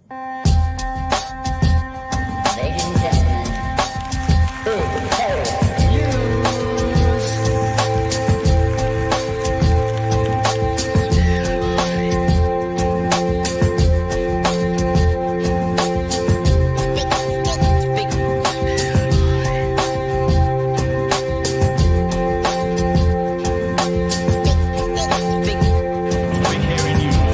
Ladies and gentlemen, big hairy news. Big hairy news.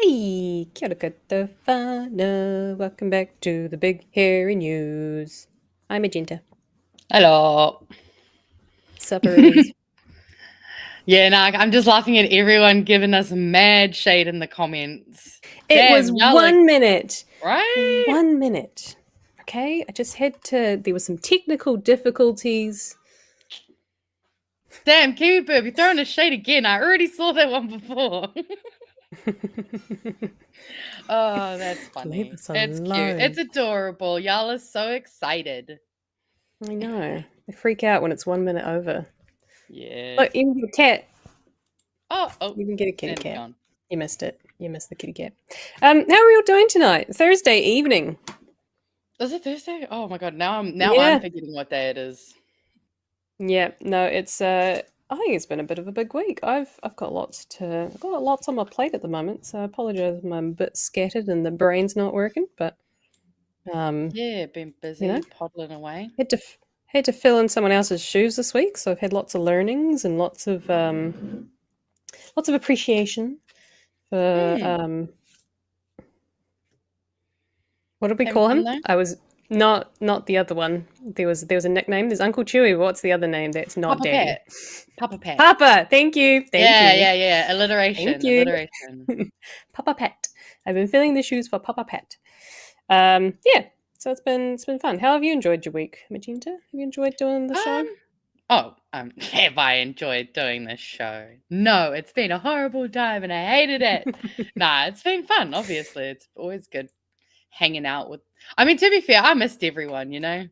Hey, kia ora koutou whānau. Welcome back to the Big Hairy News. I'm Magenta. Hello. Supper it is. Yeah, no, I'm just laughing at everyone giving us mad shade in the comments. It Damn, was y'all 1 minute. Right? 1 minute. Okay, I just had to, there were some technical difficulties. Damn, Kiwi Burp, you're throwing a shade again. I already saw that one before. Oh, that's funny. Leave us It's cute. alone. It's adorable. Y'all are so excited. I know. They freak out when it's 1 minute over. Yeah. Look, even your cat. Oh, You can get a kitty and cat. gone. You missed it. You missed the kitty cat. How are we all doing tonight? Thursday evening. Is it Thursday? Oh my god, now Yeah. I'm forgetting what day it is. Yeah, no, it's I think it's been a bit of a big week. I've got lots on my plate at the moment, so I apologize if I'm a bit scattered and the brain's not working, but Yeah, been busy know. poddling away. had to fill in someone else's shoes this week, so I've had lots of learnings and lots of appreciation for what did we Having call fun him? though? I was not the other one. There was a nickname. There's Uncle Chewie. What's the other name? That's not Papa Daddy. Pat. Papa Pat. Papa. Thank you. Thank you. Yeah. Alliteration. Thank you. Alliteration. Papa Pat. I've been filling the shoes for Papa Pat. Yeah. So it's been fun. How have you enjoyed your week, Magenta? Have you enjoyed doing the show? Have I enjoyed doing this show? No, it's been a horrible time and I hated it. Nah, it's been fun, obviously. It's always good hanging out with... I mean, to be fair, I missed everyone, you know?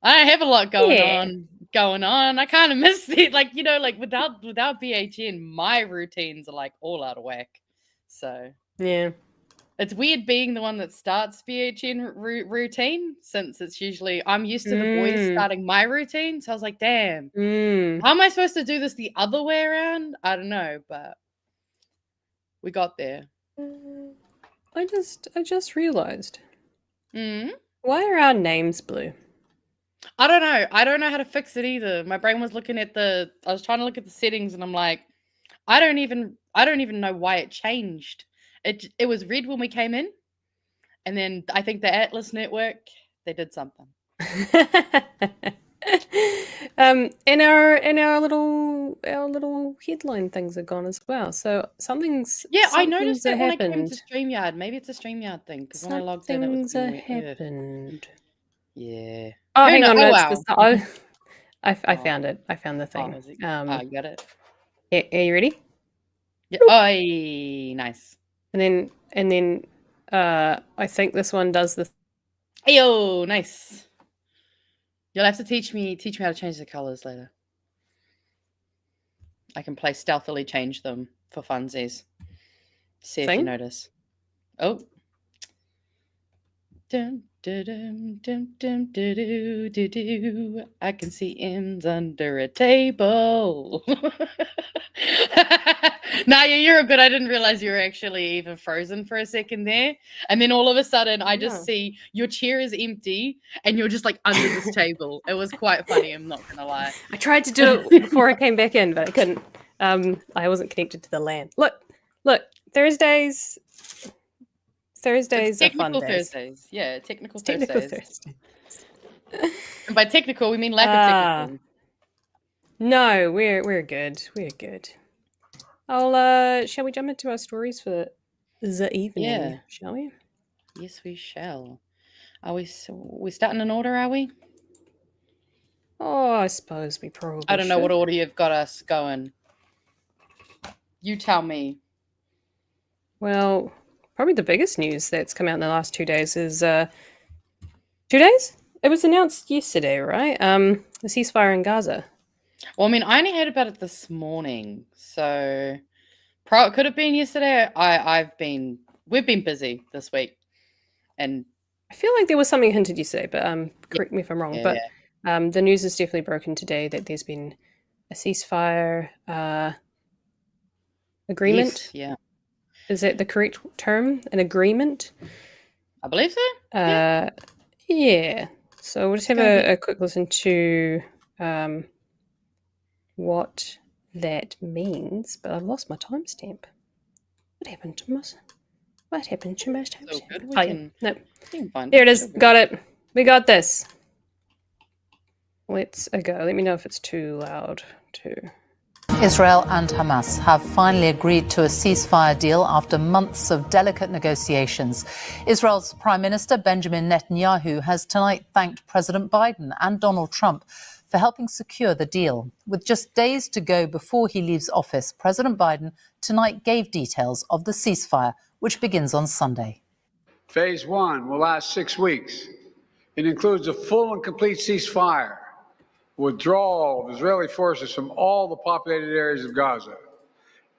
I don't have a lot going on. I kind of missed it. Like, you know, like without BHN, my routines are like all out of whack. So... Yeah. It's weird being the one that starts BHN routine, since it's usually I'm used to the boys starting my routine. So I was like, damn, how am I supposed to do this the other way around? I don't know, but we got there. I just realized. Mm-hmm. Why are our names blue? I don't know. I don't know how to fix it either. My brain was looking at I was trying to look at the settings and I'm like, I don't even know why it changed. It was red when we came in, and then I think the Atlas network, they did something. And our little headline things are gone as well. So something's I noticed that when happened. I came to StreamYard. Maybe it's a StreamYard thing, because when I logged in, it was happened. Yeah. Oh, hang on, no, I found it. I found the thing. You got it. Are you ready? Yeah. Oh, nice. And then I think this one does the. Ayo, nice. You'll have to teach me how to change the colors later. I can stealthily change them for funsies. See if you notice. Oh. Dum, dum, dum, dum, dum, dum, dum. I can see ends under a table. Nah, you're good. I didn't realize you were actually even frozen for a second there. And then all of a sudden, I just see your chair is empty and you're just like under this table. It was quite funny, I'm not going to lie. I tried to do it before I came back in, but I couldn't. I wasn't connected to the LAN. Look, Thursdays are fun days. Thursdays. Yeah, technical Thursdays. And by technical, we mean lack of technical. No, we're good. We're good. Shall we jump into our stories for the evening? Shall we? Yes, we shall. Are we starting in order, are we? Oh, I suppose we probably I don't know what order you've got us going. You tell me. Well, probably the biggest news that's come out in the last 2 days is 2 days? It was announced yesterday, right? The ceasefire in Gaza. Well, I mean, I only heard about it this morning, so it could have been yesterday. We've been busy this week, and I feel like there was something hinted yesterday, but correct me if I'm wrong. yeah, But the news is definitely broken today that there's been a ceasefire agreement. yes, yeah, Is that the correct term? An agreement? I believe so. Yeah. Yeah. So we'll just have a quick listen to what that means. But I've lost my timestamp. What happened to my timestamp? So good. Oh, yeah. No. We can find There it is. Should be Got it. We got this. Let's go. Let me know if it's too loud too. Israel and Hamas have finally agreed to a ceasefire deal after months of delicate negotiations. Israel's Prime Minister Benjamin Netanyahu has tonight thanked President Biden and Donald Trump for helping secure the deal. With just days to go before he leaves office, President Biden tonight gave details of the ceasefire, which begins on Sunday. Phase 1 will last 6 weeks. It includes a full and complete ceasefire, withdrawal of Israeli forces from all the populated areas of Gaza,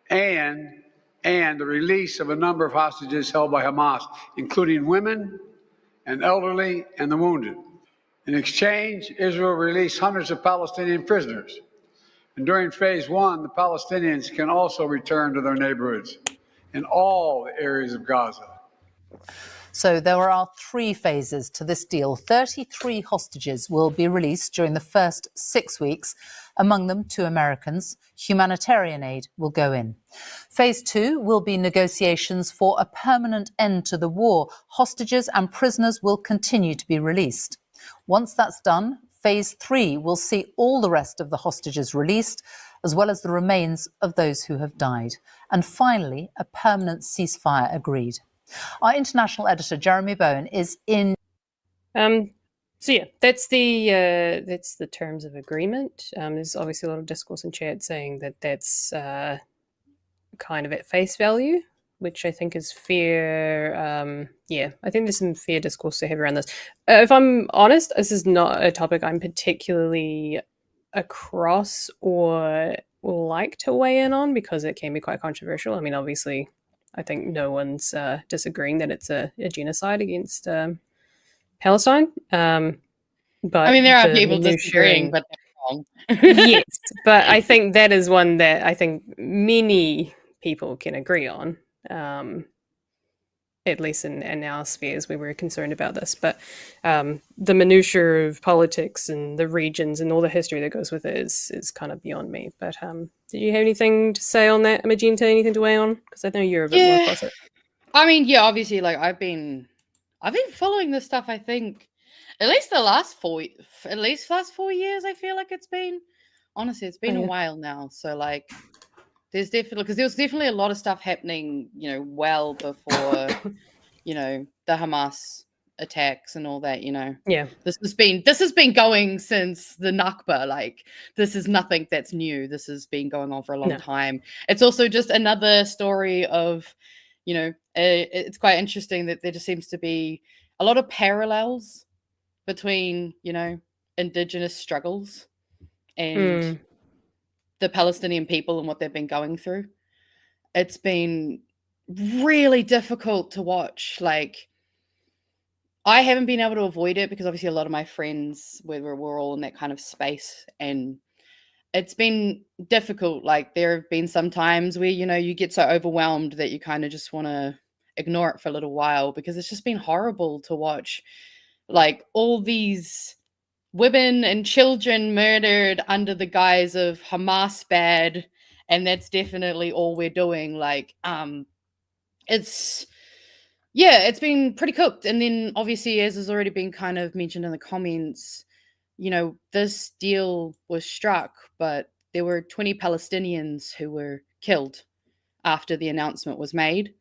and the release of a number of hostages held by Hamas, including women and elderly and the wounded. In exchange, Israel released hundreds of Palestinian prisoners. And during phase 1, the Palestinians can also return to their neighborhoods in all the areas of Gaza. So there are 3 phases to this deal. 33 hostages will be released during the first 6 weeks, among them 2 Americans. Humanitarian aid will go in. Phase 2 will be negotiations for a permanent end to the war. Hostages and prisoners will continue to be released. Once that's done, phase 3 will see all the rest of the hostages released, as well as the remains of those who have died. And finally, a permanent ceasefire agreed. Our international editor, Jeremy Bowen, is in. So yeah, that's the terms of agreement. There's obviously a lot of discourse in chat saying that that's kind of at face value, which I think is fair. Yeah, I think there's some fair discourse to have around this. If I'm honest, this is not a topic I'm particularly across or like to weigh in on because it can be quite controversial. I mean, obviously, I think no one's disagreeing that it's a genocide against Palestine. But I mean, there are the people minutiae- disagreeing, but they're wrong. yes, but I think that is one that I think many people can agree on, at least in our spheres where we're concerned about this. But the minutiae of politics and the regions and all the history that goes with it is kind of beyond me. But did you have anything to say on that, Magenta? Anything to weigh on? Because I know you're a bit more across it. I mean, yeah, obviously, like I've been following this stuff. I think at least the last 4 years. I feel like it's been it's been Oh, a yeah. while now. So like, there's definitely because there was definitely a lot of stuff happening. Well before the Hamas attacks and all that. Yeah. This has been going since the Nakba. Like, this is nothing that's new. This has been going on for a long No. time. It's also just another story of, it's quite interesting that there just seems to be a lot of parallels between, indigenous struggles and the Palestinian people and what they've been going through. It's been really difficult to watch. Like, I haven't been able to avoid it because obviously a lot of my friends, we're all in that kind of space, and it's been difficult. Like, there have been some times where, you get so overwhelmed that you kind of just want to ignore it for a little while because it's just been horrible to watch, like, all these women and children murdered under the guise of Hamas bad, and that's definitely all we're doing. Like, it's been pretty cooked. And then obviously, as has already been kind of mentioned in the comments, this deal was struck, but there were 20 Palestinians who were killed after the announcement was made.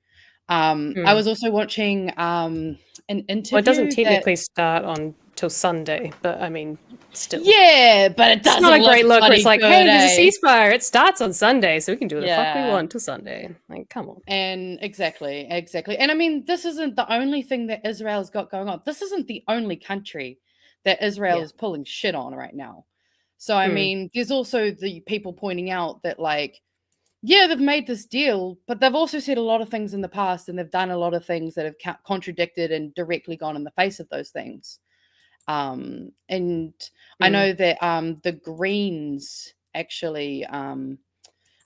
I was also watching an interview. Well, it doesn't technically start on till Sunday, but I mean, still. Yeah, but it It's doesn't not a look great look where bloody it's like, good, hey, there's eh? a ceasefire. It starts on Sunday, so we can do what the fuck we Yeah. want till Sunday. Like, come on. And exactly. And I mean, this isn't the only thing that Israel's got going on. This isn't the only country that Israel Yeah. is pulling shit on right now. So, I mean, there's also the people pointing out that, like, yeah, they've made this deal, but they've also said a lot of things in the past, and they've done a lot of things that have contradicted and directly gone in the face of those things. And I know that the Greens actually,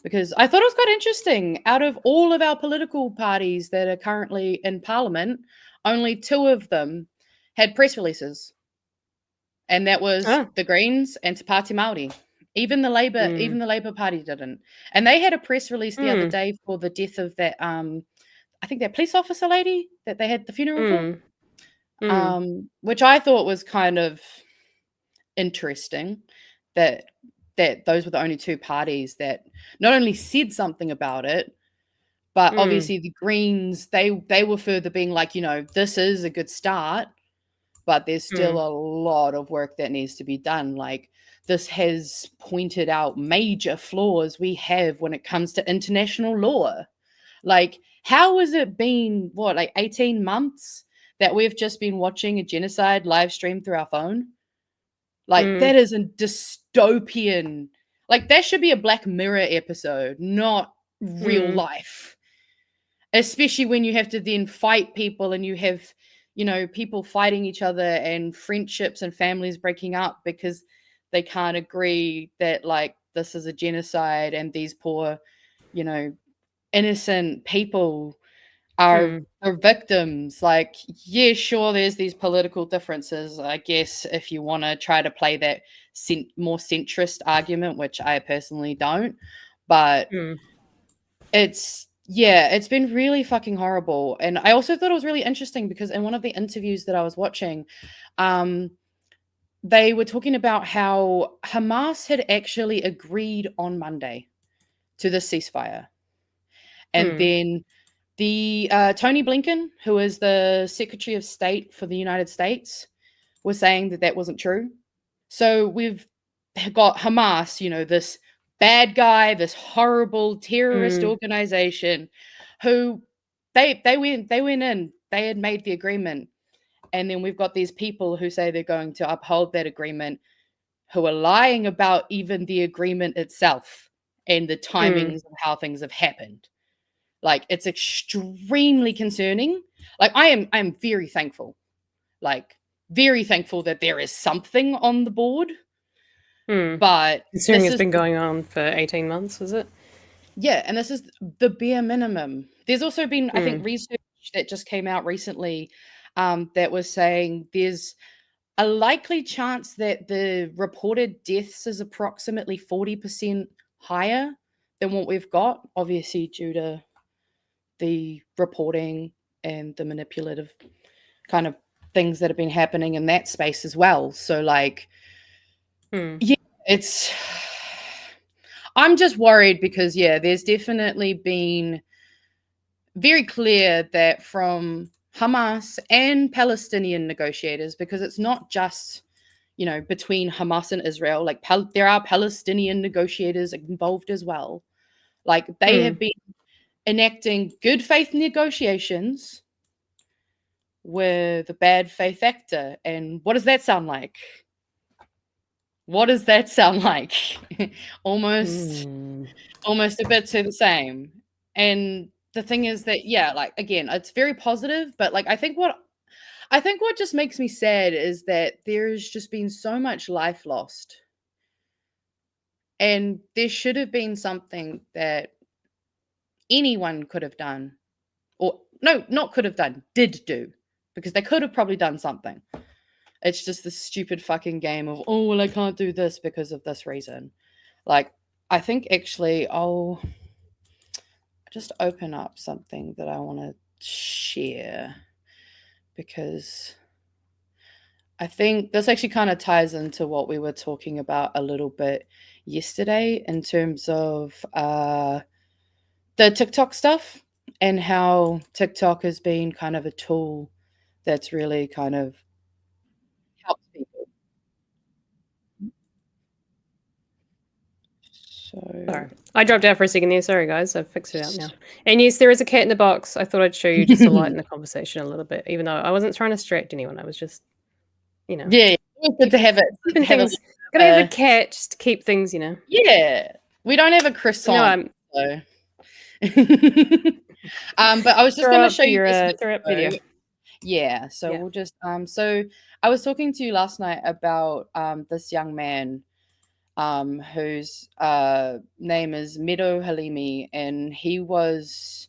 because I thought it was quite interesting, out of all of our political parties that are currently in Parliament, only 2 of them had press releases. And that was the Greens and Te Pāti Māori. Even the Labour Party didn't. And they had a press release the other day for the death of that, I think that police officer lady that they had the funeral for, which I thought was kind of interesting that those were the only 2 parties that not only said something about it, but obviously the Greens, they were further being like, this is a good start, but there's still a lot of work that needs to be done. Like, this has pointed out major flaws we have when it comes to international law. Like, how has it been, 18 months that we've just been watching a genocide live stream through our phone? Like, that is a dystopian, like, that should be a Black Mirror episode, not real life. Especially when you have to then fight people and you have, people fighting each other and friendships and families breaking up because they can't agree that, like, this is a genocide and these poor, innocent people are victims. Like, yeah, sure, there's these political differences, I guess, if you want to try to play that more centrist argument, which I personally don't. But it's been really fucking horrible. And I also thought it was really interesting because in one of the interviews that I was watching, they were talking about how Hamas had actually agreed on Monday to the ceasefire. And then the Tony Blinken, who is the Secretary of State for the United States, was saying that wasn't true. So we've got Hamas, this bad guy, this horrible terrorist organization, who they went in, they had made the agreement, and then we've got these people who say they're going to uphold that agreement, who are lying about even the agreement itself and the timings of how things have happened. Like, it's extremely concerning. Like, I'm very thankful. Like, very thankful that there is something on the board. But considering it's been going on for 18 months, is it? Yeah, and this is the bare minimum. There's also been, I think, research that just came out recently that was saying there's a likely chance that the reported deaths is approximately 40% higher than what we've got, obviously due to the reporting and the manipulative kind of things that have been happening in that space as well. So, like, yeah, I'm just worried because, there's definitely been very clear that from Hamas and Palestinian negotiators, because it's not just, between Hamas and Israel, like there are Palestinian negotiators involved as well. Like, they have been enacting good faith negotiations with a bad faith actor. And what does that sound like? What does that sound like? almost a bit to the same. And the thing is that, like, again, it's very positive, but, like, I think what just makes me sad is that there's just been so much life lost. And there should have been something that anyone could have done, or no, not could have done, did do, because they could have probably done something. It's just this stupid fucking game of, oh, well, I can't do this because of this reason. Like, I think actually I'll just open up something that I want to share, because I think this actually kind of ties into what we were talking about a little bit yesterday in terms of the TikTok stuff and how TikTok has been kind of a tool that's really kind of helped So Sorry. I dropped out for a second there. Sorry, guys. I've fixed it out now. And yes, there is a cat in the box. I thought I'd show you just to lighten the conversation a little bit, even though I wasn't trying to distract anyone. I was just, yeah, it's good to have it. keeping Have a things. Gotta have a cat just to keep things, Yeah, we don't have a croissant. So. But I was just going to show you this throw up video. Yeah, so we'll just so I was talking to you last night about this young man whose name is Medo Halimi, and he was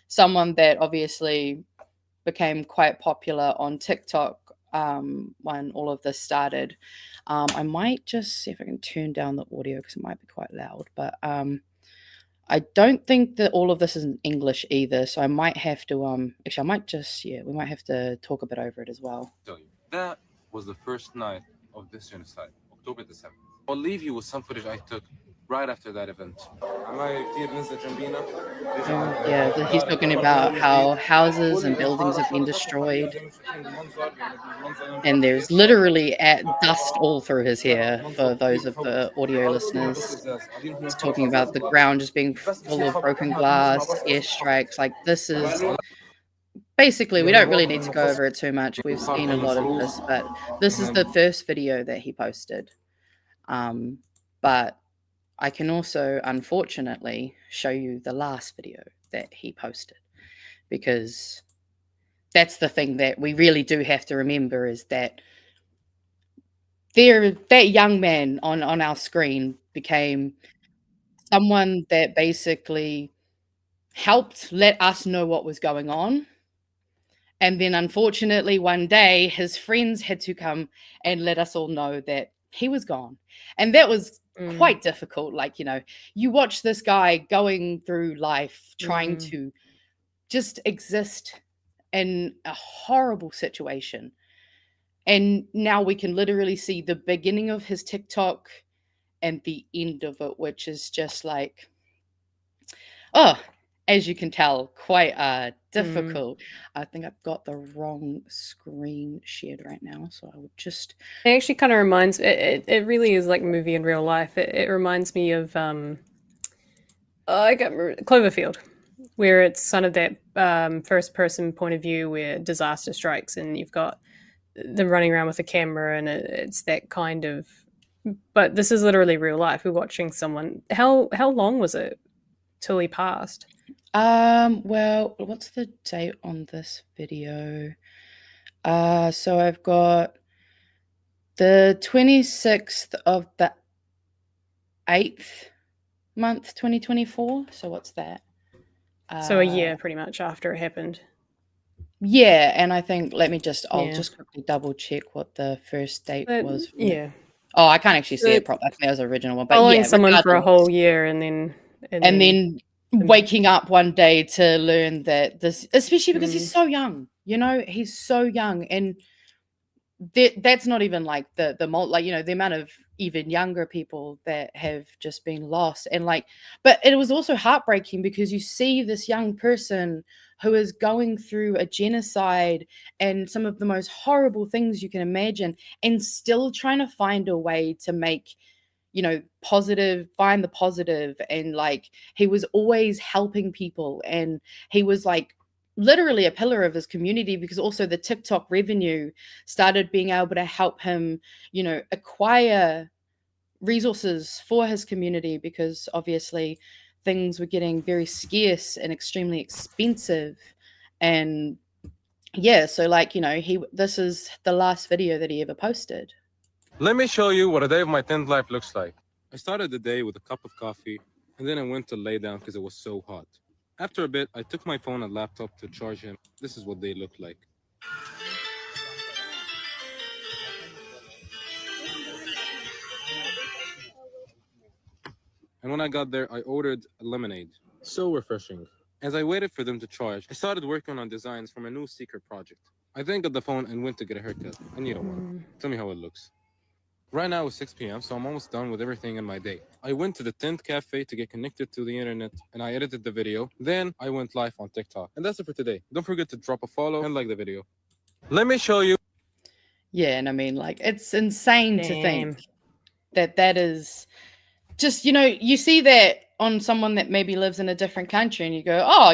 someone that obviously became quite popular on TikTok when all of this started. I might just see if I can turn down the audio because it might be quite loud, but I don't think that all of this is in English either, so I might have to actually I might just we might have to talk a bit over it as well. That was the first night of this genocide, October the 7th. I'll leave you with some footage I took right after that event. Yeah, he's talking about how houses and buildings have been destroyed, and there's literally dust all through his hair for those of the audio listeners. He's talking about the ground just being full of broken glass, airstrikes. Like, this is basically, we don't really need to go over it too much. We've seen a lot of this, but this is the first video that he posted. But I can also, unfortunately, show you the last video that he posted, because that's the thing that we really do have to remember, is that that young man on our screen became someone that basically helped let us know what was going on. And then, unfortunately, one day his friends had to come and let us all know that he was gone. And that was quite difficult. Like, you watch this guy going through life trying to just exist in a horrible situation. And now we can literally see the beginning of his TikTok and the end of it, which is just like, as you can tell, quite difficult. I think I've got the wrong screen shared right now, so I would just... It actually kind of reminds... It really is like a movie in real life. It reminds me of Cloverfield, where it's kind of that first-person point of view where disaster strikes and you've got them running around with a camera, and it's that kind of... But this is literally real life. We're watching someone... How long was it till he passed? Well, what's the date on this video? So I've got the 26th of the 8th month, 2024. So what's that? So a year pretty much after it happened. Yeah, and I think, I'll just quickly double check what the first date was. Yeah. Oh, I can't actually see it properly. I think that was the original one. But following someone for a whole year and then waking up one day to learn that this, especially because he's so young, he's so young, and that's not even like the amount of even younger people that have just been lost. And but it was also heartbreaking because you see this young person who is going through a genocide and some of the most horrible things you can imagine, and still trying to find a way to make find the positive. And he was always helping people, and he was literally a pillar of his community, because also the TikTok revenue started being able to help him, acquire resources for his community, because obviously things were getting very scarce and extremely expensive. And so this is the last video that he ever posted. Let me show you what a day of my tent life looks like. I started the day with a cup of coffee, and then I went to lay down because it was so hot. After a bit, I took my phone and laptop to charge him. This is what they look like. And when I got there, I ordered a lemonade. So refreshing. As I waited for them to charge, I started working on designs for my new secret project. I then got the phone and went to get a haircut. I need one. Tell me how it looks. Right now it's 6 p.m, so I'm almost done with everything in my day. I went to the tent cafe to get connected to the internet, and I edited the video. Then I went live on TikTok. And that's it for today. Don't forget to drop a follow and like the video. Let me show you. Yeah, and I mean, it's insane to think that is just, you see that on someone that maybe lives in a different country and you go, oh,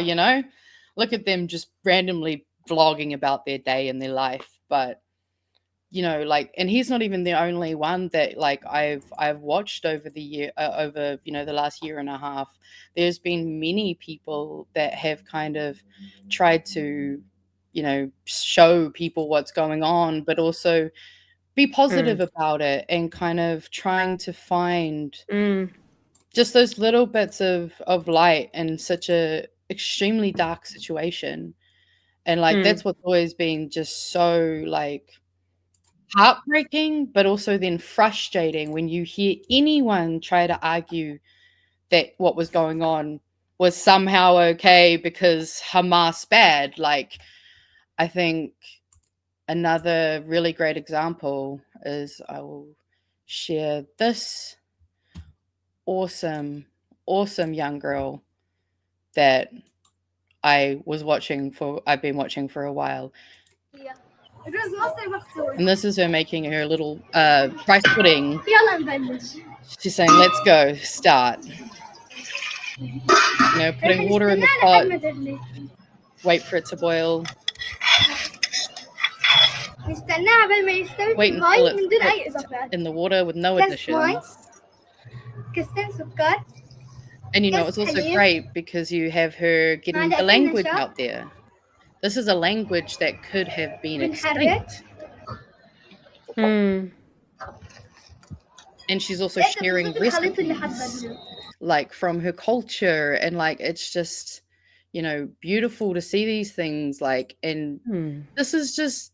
look at them just randomly vlogging about their day and their life. But, and he's not even the only one that like I've watched over the year, over, the last year and a half. There's been many people that have kind of tried to, show people what's going on, but also be positive about it and kind of trying to find just those little bits of light in such a extremely dark situation. And like that's what's always been just so like heartbreaking, but also then frustrating when you hear anyone try to argue that what was going on was somehow okay because Hamas bad. Like, I think another really great example is, I will share this awesome young girl that I've been watching for a while. And this is her making her little rice pudding. She's saying, let's go, start. Putting water in the pot, wait for it to boil. Wait until it's cooked in the water with no additions. And it's also great because you have her getting the language out there. This is a language that could have been extinct. And she's also sharing recipes like from her culture, and like it's just beautiful to see these things, like, and this is just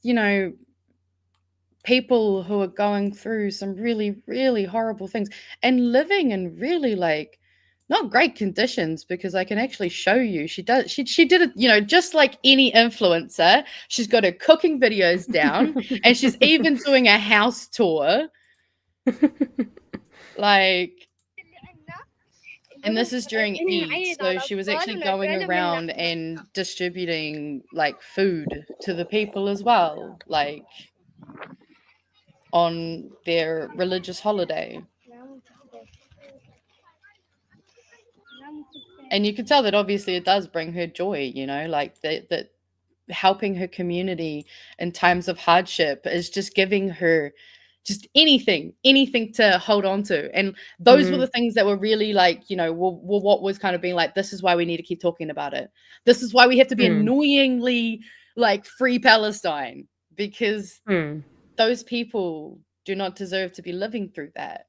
people who are going through some really, really horrible things and living in really like not great conditions, because I can actually show you she did it just like any influencer. She's got her cooking videos down and she's even doing a house tour. Like, and this is during Eid, so she was actually going around and distributing like food to the people as well, like on their religious holiday. And you can tell that obviously it does bring her joy, like that helping her community in times of hardship is just giving her just anything to hold on to. And those were the things that were really like, what was kind of being like, this is why we need to keep talking about it. This is why we have to be annoyingly like free Palestine, because those people do not deserve to be living through that.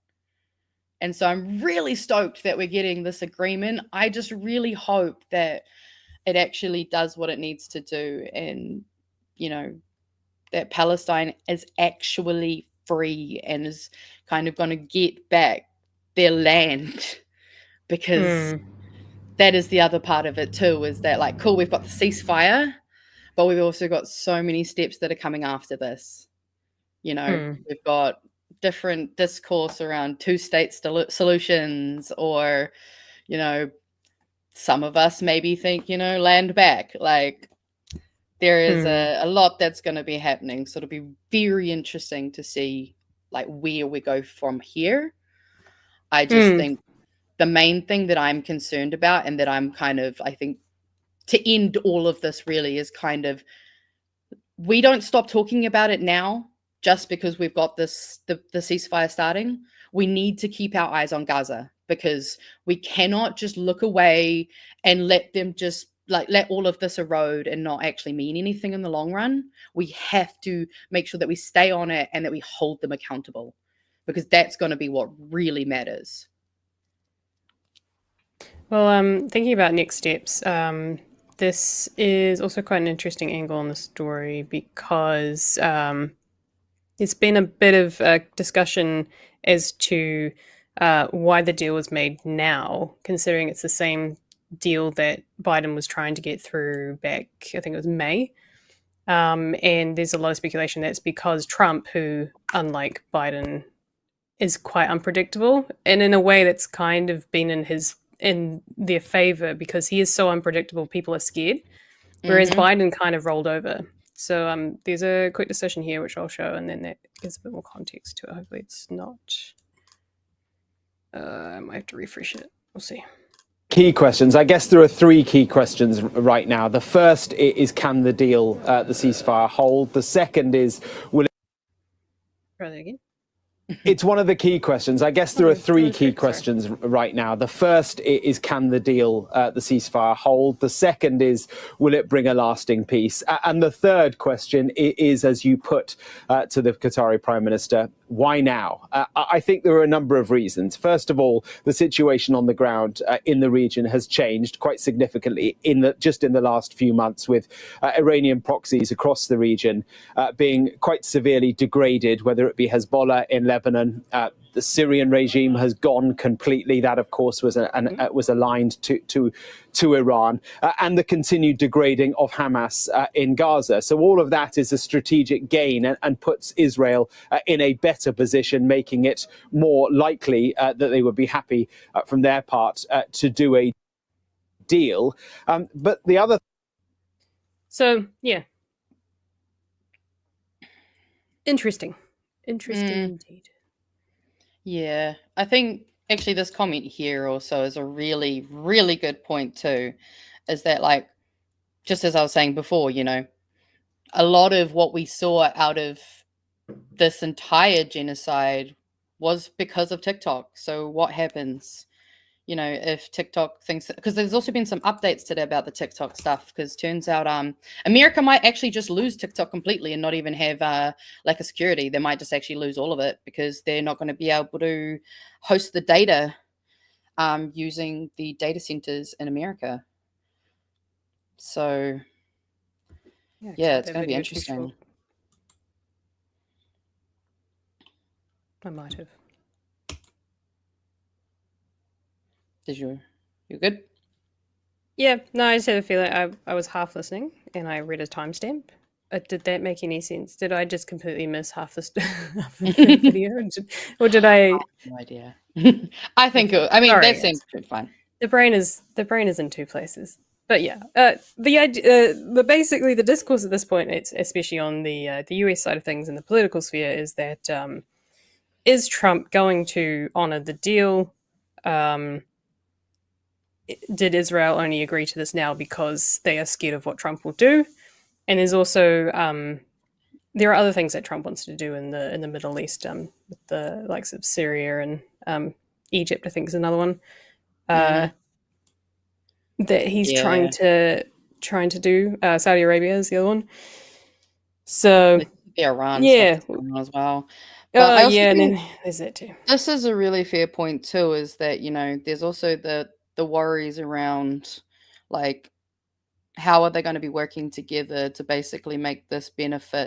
And so I'm really stoked that we're getting this agreement. I just really hope that it actually does what it needs to do, and, that Palestine is actually free and is kind of going to get back their land, because that is the other part of it too, is that like, cool, we've got the ceasefire, but we've also got so many steps that are coming after this. We've got different discourse around two-state solutions, or, some of us maybe think, land back. Like, there is a lot that's going to be happening. So it'll be very interesting to see like where we go from here. I just think the main thing that I'm concerned about, and that I'm kind of, I think, to end all of this really, is kind of, we don't stop talking about it now just because we've got the ceasefire starting. We need to keep our eyes on Gaza, because we cannot just look away and let them just like let all of this erode and not actually mean anything in the long run. We have to make sure that we stay on it and that we hold them accountable, because that's going to be what really matters. Well, thinking about next steps, this is also quite an interesting angle on the story, because there's been a bit of a discussion as to why the deal was made now, considering it's the same deal that Biden was trying to get through back, I think it was May. And there's a lot of speculation that's because Trump, who, unlike Biden, is quite unpredictable, and in a way that's kind of been in their favor, because he is so unpredictable, people are scared. Whereas Biden kind of rolled over. So there's a quick decision here, which I'll show, and then that gives a bit more context to it. Hopefully it's not I might have to refresh it. We'll see. Key questions. I guess there are three key questions right now. The first is, can the deal, the ceasefire hold? The second is, will it... Try that again. It's one of the key questions. I guess there are three key sorry. questions right now. The first is, can the deal, the ceasefire hold? The second is, will it bring a lasting peace? And the third question is, as you put to the Qatari Prime Minister, why now? I think there are a number of reasons. First of all, the situation on the ground in the region has changed quite significantly just in the last few months, with Iranian proxies across the region being quite severely degraded, whether it be Hezbollah in Lebanon. The Syrian regime has gone completely. That, of course, was was aligned to Iran, and the continued degrading of Hamas in Gaza. So all of that is a strategic gain and puts Israel in a better position, making it more likely that they would be happy from their part to do a deal. But the other... So, yeah. Interesting. Indeed. Yeah, I think actually this comment here also is a really, really good point too, is that, like, just as I was saying before, you know, a lot of what we saw out of this entire genocide was because of TikTok. So what happens, you know, if TikTok thinks, because there's also been some updates today about the TikTok stuff, because turns out America might actually just lose TikTok completely and not even have like a security. They might just actually lose all of it because they're not going to be able to host the data using the data centers in America. So yeah, it's going to be interesting. I might have. You good? Yeah, no, I just had a feeling I was half listening and I read a timestamp. Did that make any sense? Did I just completely miss half the video, or did I? No idea. I think. That seems fine. The brain is in two places. But yeah, basically the discourse at this point, it's especially on the US side of things in the political sphere, is that is Trump going to honor the deal? Did Israel only agree to this now because they are scared of what Trump will do? And there's also there are other things that Trump wants to do in the Middle East, with the likes of Syria and Egypt, I think is another one that he's trying to do. Saudi Arabia is the other one. So the Iran stuff as well. Oh yeah, and then there's that too. This is a really fair point too, is that, you know, there's also the worries around, like, how are they going to be working together to basically make this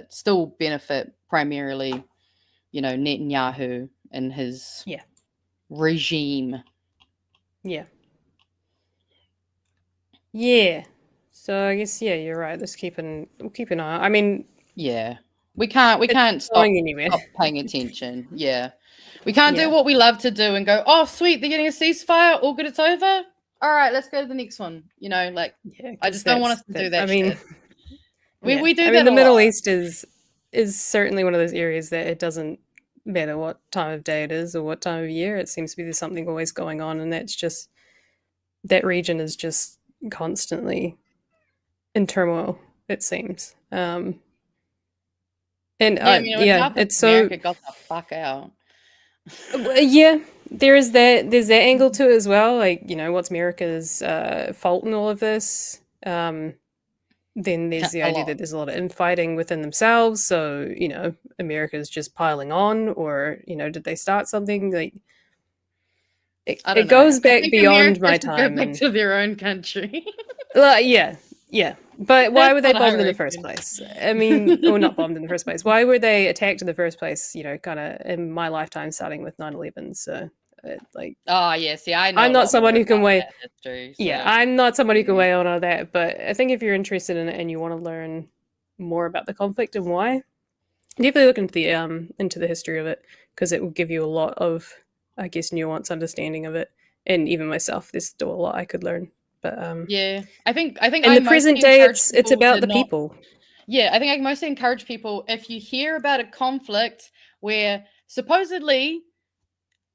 still benefit primarily, you know, Netanyahu and his regime. Yeah. So I guess you're right. We'll keep an eye. I mean, we can't stop paying attention. We can't do what we love to do and go, oh sweet, they're getting a ceasefire, all good, it's over. All right, let's go to the next one. You know, like, I just don't want us to do that. I mean, we do that. I mean, the Middle East is certainly one of those areas that it doesn't matter what time of day it is or what time of year. It seems to be there's something always going on, and that's just, that region is just constantly in turmoil, it seems. And it's so America got the fuck out. There's that angle to it as well. Like, you know, what's America's fault in all of this? Then there's the idea that there's a lot of infighting within themselves. So, you know, America's just piling on, or, you know, did they start something? Like, it goes back beyond my time. Go back to their own country. But why were they bombed in the first place? I mean, or not bombed in the first place. Why were they attacked in the first place? You know, kind of in my lifetime, starting with 9/11. So, like, I know. I'm not someone who can weigh. History, so. I'm not someone who can weigh on all that. But I think if you're interested in it and you want to learn more about the conflict and why, definitely look into the history of it, because it will give you a lot of, I guess, nuanced understanding of it. And even myself, there's still a lot I could learn. But I think in the present day, it's about the people. I think I mostly encourage people, if you hear about a conflict where supposedly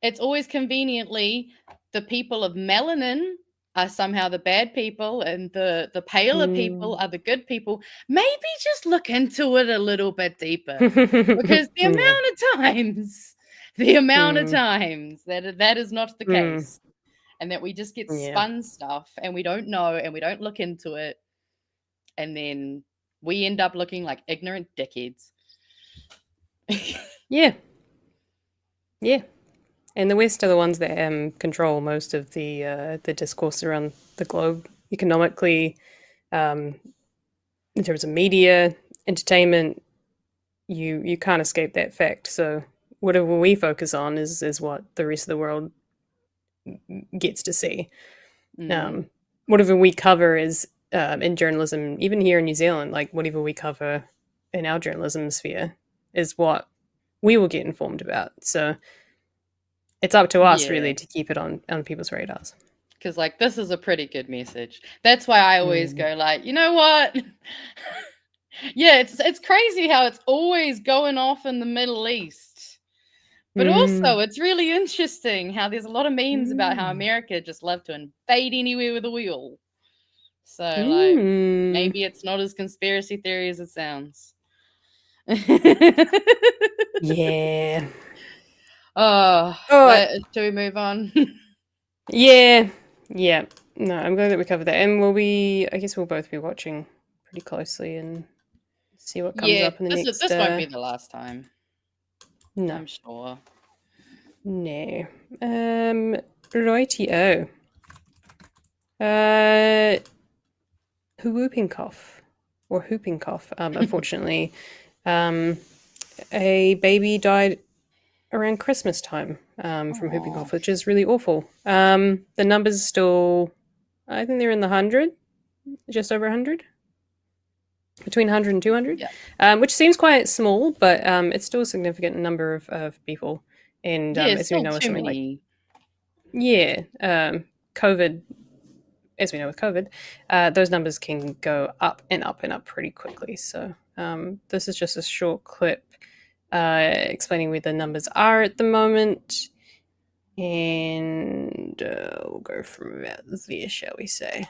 it's always conveniently the people of melanin are somehow the bad people and the paler people are the good people. Maybe just look into it a little bit deeper, because the amount of times that is not the case, and that we just get spun stuff and we don't know and we don't look into it, and then we end up looking like ignorant dickheads. Yeah. And the West are the ones that control most of the discourse around the globe economically, in terms of media, entertainment. You can't escape that fact. So whatever we focus on is what the rest of the world gets to see. Whatever we cover is in journalism, even here in New Zealand, like whatever we cover in our journalism sphere is what we will get informed about. So it's up to us really to keep it on people's radars. Because like, this is a pretty good message. That's why I always go like, you know what? Yeah, it's crazy how it's always going off in the Middle East. But also, it's really interesting how there's a lot of memes about how America just love to invade anywhere with a wheel. So, like, maybe it's not as conspiracy theory as it sounds. Yeah. Should we move on? Yeah. No, I'm glad that we covered that. And I guess we'll both be watching pretty closely and see what comes up in the next... This won't be the last time. No. I'm sure. No. Righty-o. Whooping cough. Unfortunately, a baby died around Christmas time from whooping cough, which is really awful. The numbers are still, I think they're in the 100, just over 100, between 100 and 200, which seems quite small, but it's still a significant number of people. And as we know, with something like COVID, as we know with COVID, those numbers can go up and up and up pretty quickly. So this is just a short clip explaining where the numbers are at the moment, and we'll go from about there, shall we say.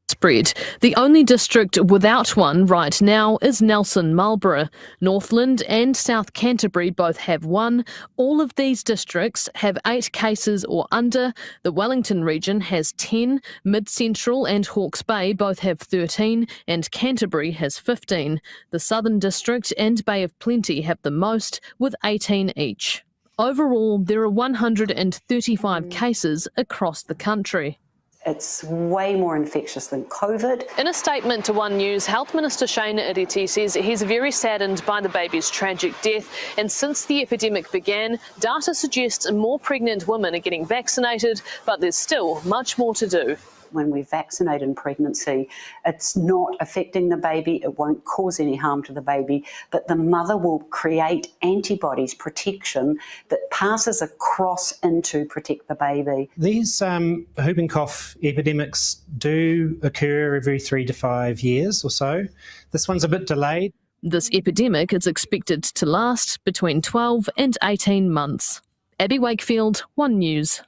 Spread. The only district without one right now is Nelson Marlborough. Northland and South Canterbury both have one. All of these districts have 8 cases or under. The Wellington region has 10. Mid-Central and Hawke's Bay both have 13, and Canterbury has 15. The Southern District and Bay of Plenty have the most, with 18 each. Overall, there are 135 cases across the country. It's way more infectious than COVID. In a statement to One News, Health Minister Shane Iriti says he's very saddened by the baby's tragic death, and since the epidemic began, data suggests more pregnant women are getting vaccinated, but there's still much more to do. When we vaccinate in pregnancy, it's not affecting the baby, it won't cause any harm to the baby, but the mother will create antibodies, protection, that passes across into protect the baby. These whooping cough epidemics do occur every 3 to 5 years or so. This one's a bit delayed. This epidemic is expected to last between 12 and 18 months. Abby Wakefield, One News.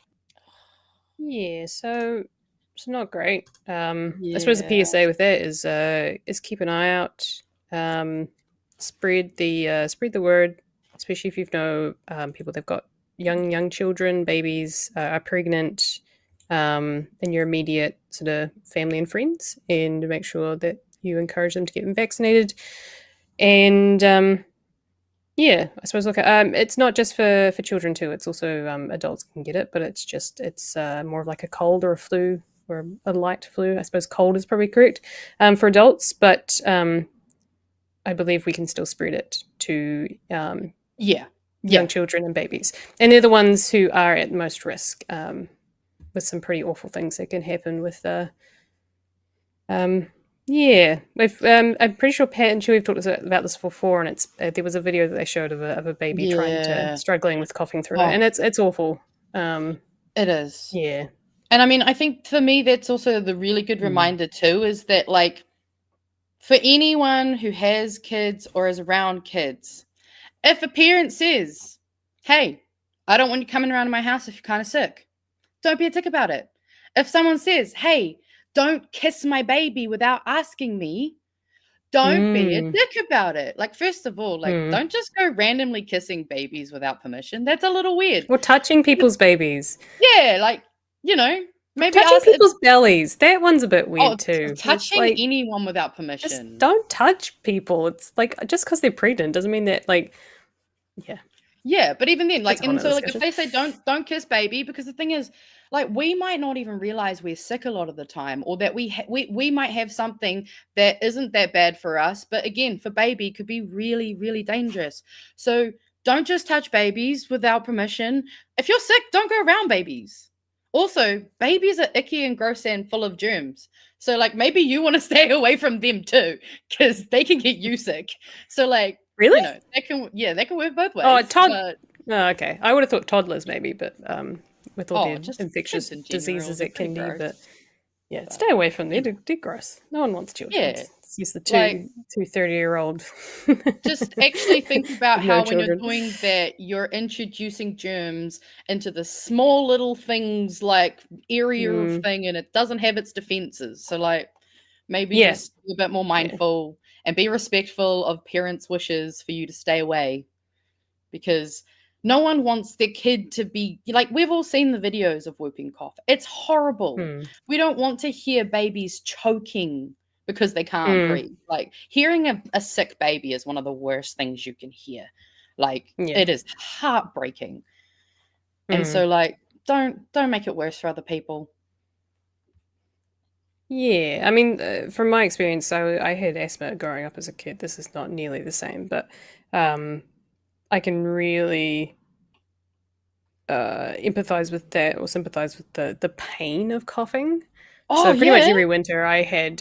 Yeah, so it's not great. I suppose the PSA with that is keep an eye out, spread the word, especially if you know people that've got young children, babies, are pregnant, in your immediate sort of family and friends, and to make sure that you encourage them to get vaccinated. And I suppose look, it's not just for children too. It's also adults can get it, but it's more of like a cold or a flu, or a light flu. I suppose cold is probably correct for adults, but I believe we can still spread it to young children and babies. And they're the ones who are at most risk, with some pretty awful things that can happen with I'm pretty sure Pat and Chewie have talked about this before, and it's there was a video that they showed of a baby struggling with coughing through it, and it's awful. It is. Yeah. And I mean, I think for me, that's also the really good reminder too, is that like, for anyone who has kids or is around kids, if a parent says, hey, I don't want you coming around to my house if you're kind of sick. Don't be a dick about it. If someone says, hey, don't kiss my baby without asking me, don't be a dick about it. Like, first of all, like, don't just go randomly kissing babies without permission. That's a little weird. Or touching people's babies. Yeah, like, maybe touching ask people's bellies. That one's a bit weird too. touching like, anyone without permission. Just don't touch people. It's like, just because they're pregnant doesn't mean that, like, yeah. Yeah, but even then, like, That's a whole and so, nother like, if discussion. they say don't kiss baby, because the thing is, like, we might not even realize we're sick a lot of the time, or that we might have something that isn't that bad for us, but again, for baby, could be really, really dangerous. So don't just touch babies without permission. If you're sick, don't go around babies. Also, babies are icky and gross and full of germs. So, like, maybe you want to stay away from them too, because they can get you sick. So, like, really, that can work both ways. Oh, okay. I would have thought toddlers maybe, but with all the infectious diseases it can be, but yeah, stay away from them. They're gross. No one wants children. Yeah, it's just the two 30-year-old. Just actually think about how when children. you're doing that, you're introducing germs into the small little things like area of thing, and it doesn't have its defenses. So, like, maybe just be a bit more mindful and be respectful of parents' wishes for you to stay away, because no one wants their kid to be like, we've all seen the videos of whooping cough. It's horrible. We don't want to hear babies choking because they can't breathe. Like, hearing a sick baby is one of the worst things you can hear. Like, it is heartbreaking. And so, like, don't make it worse for other people. Yeah, I mean, from my experience, I had asthma growing up as a kid. This is not nearly the same, but I can really empathize with that, or sympathize with the pain of coughing. So pretty much every winter I had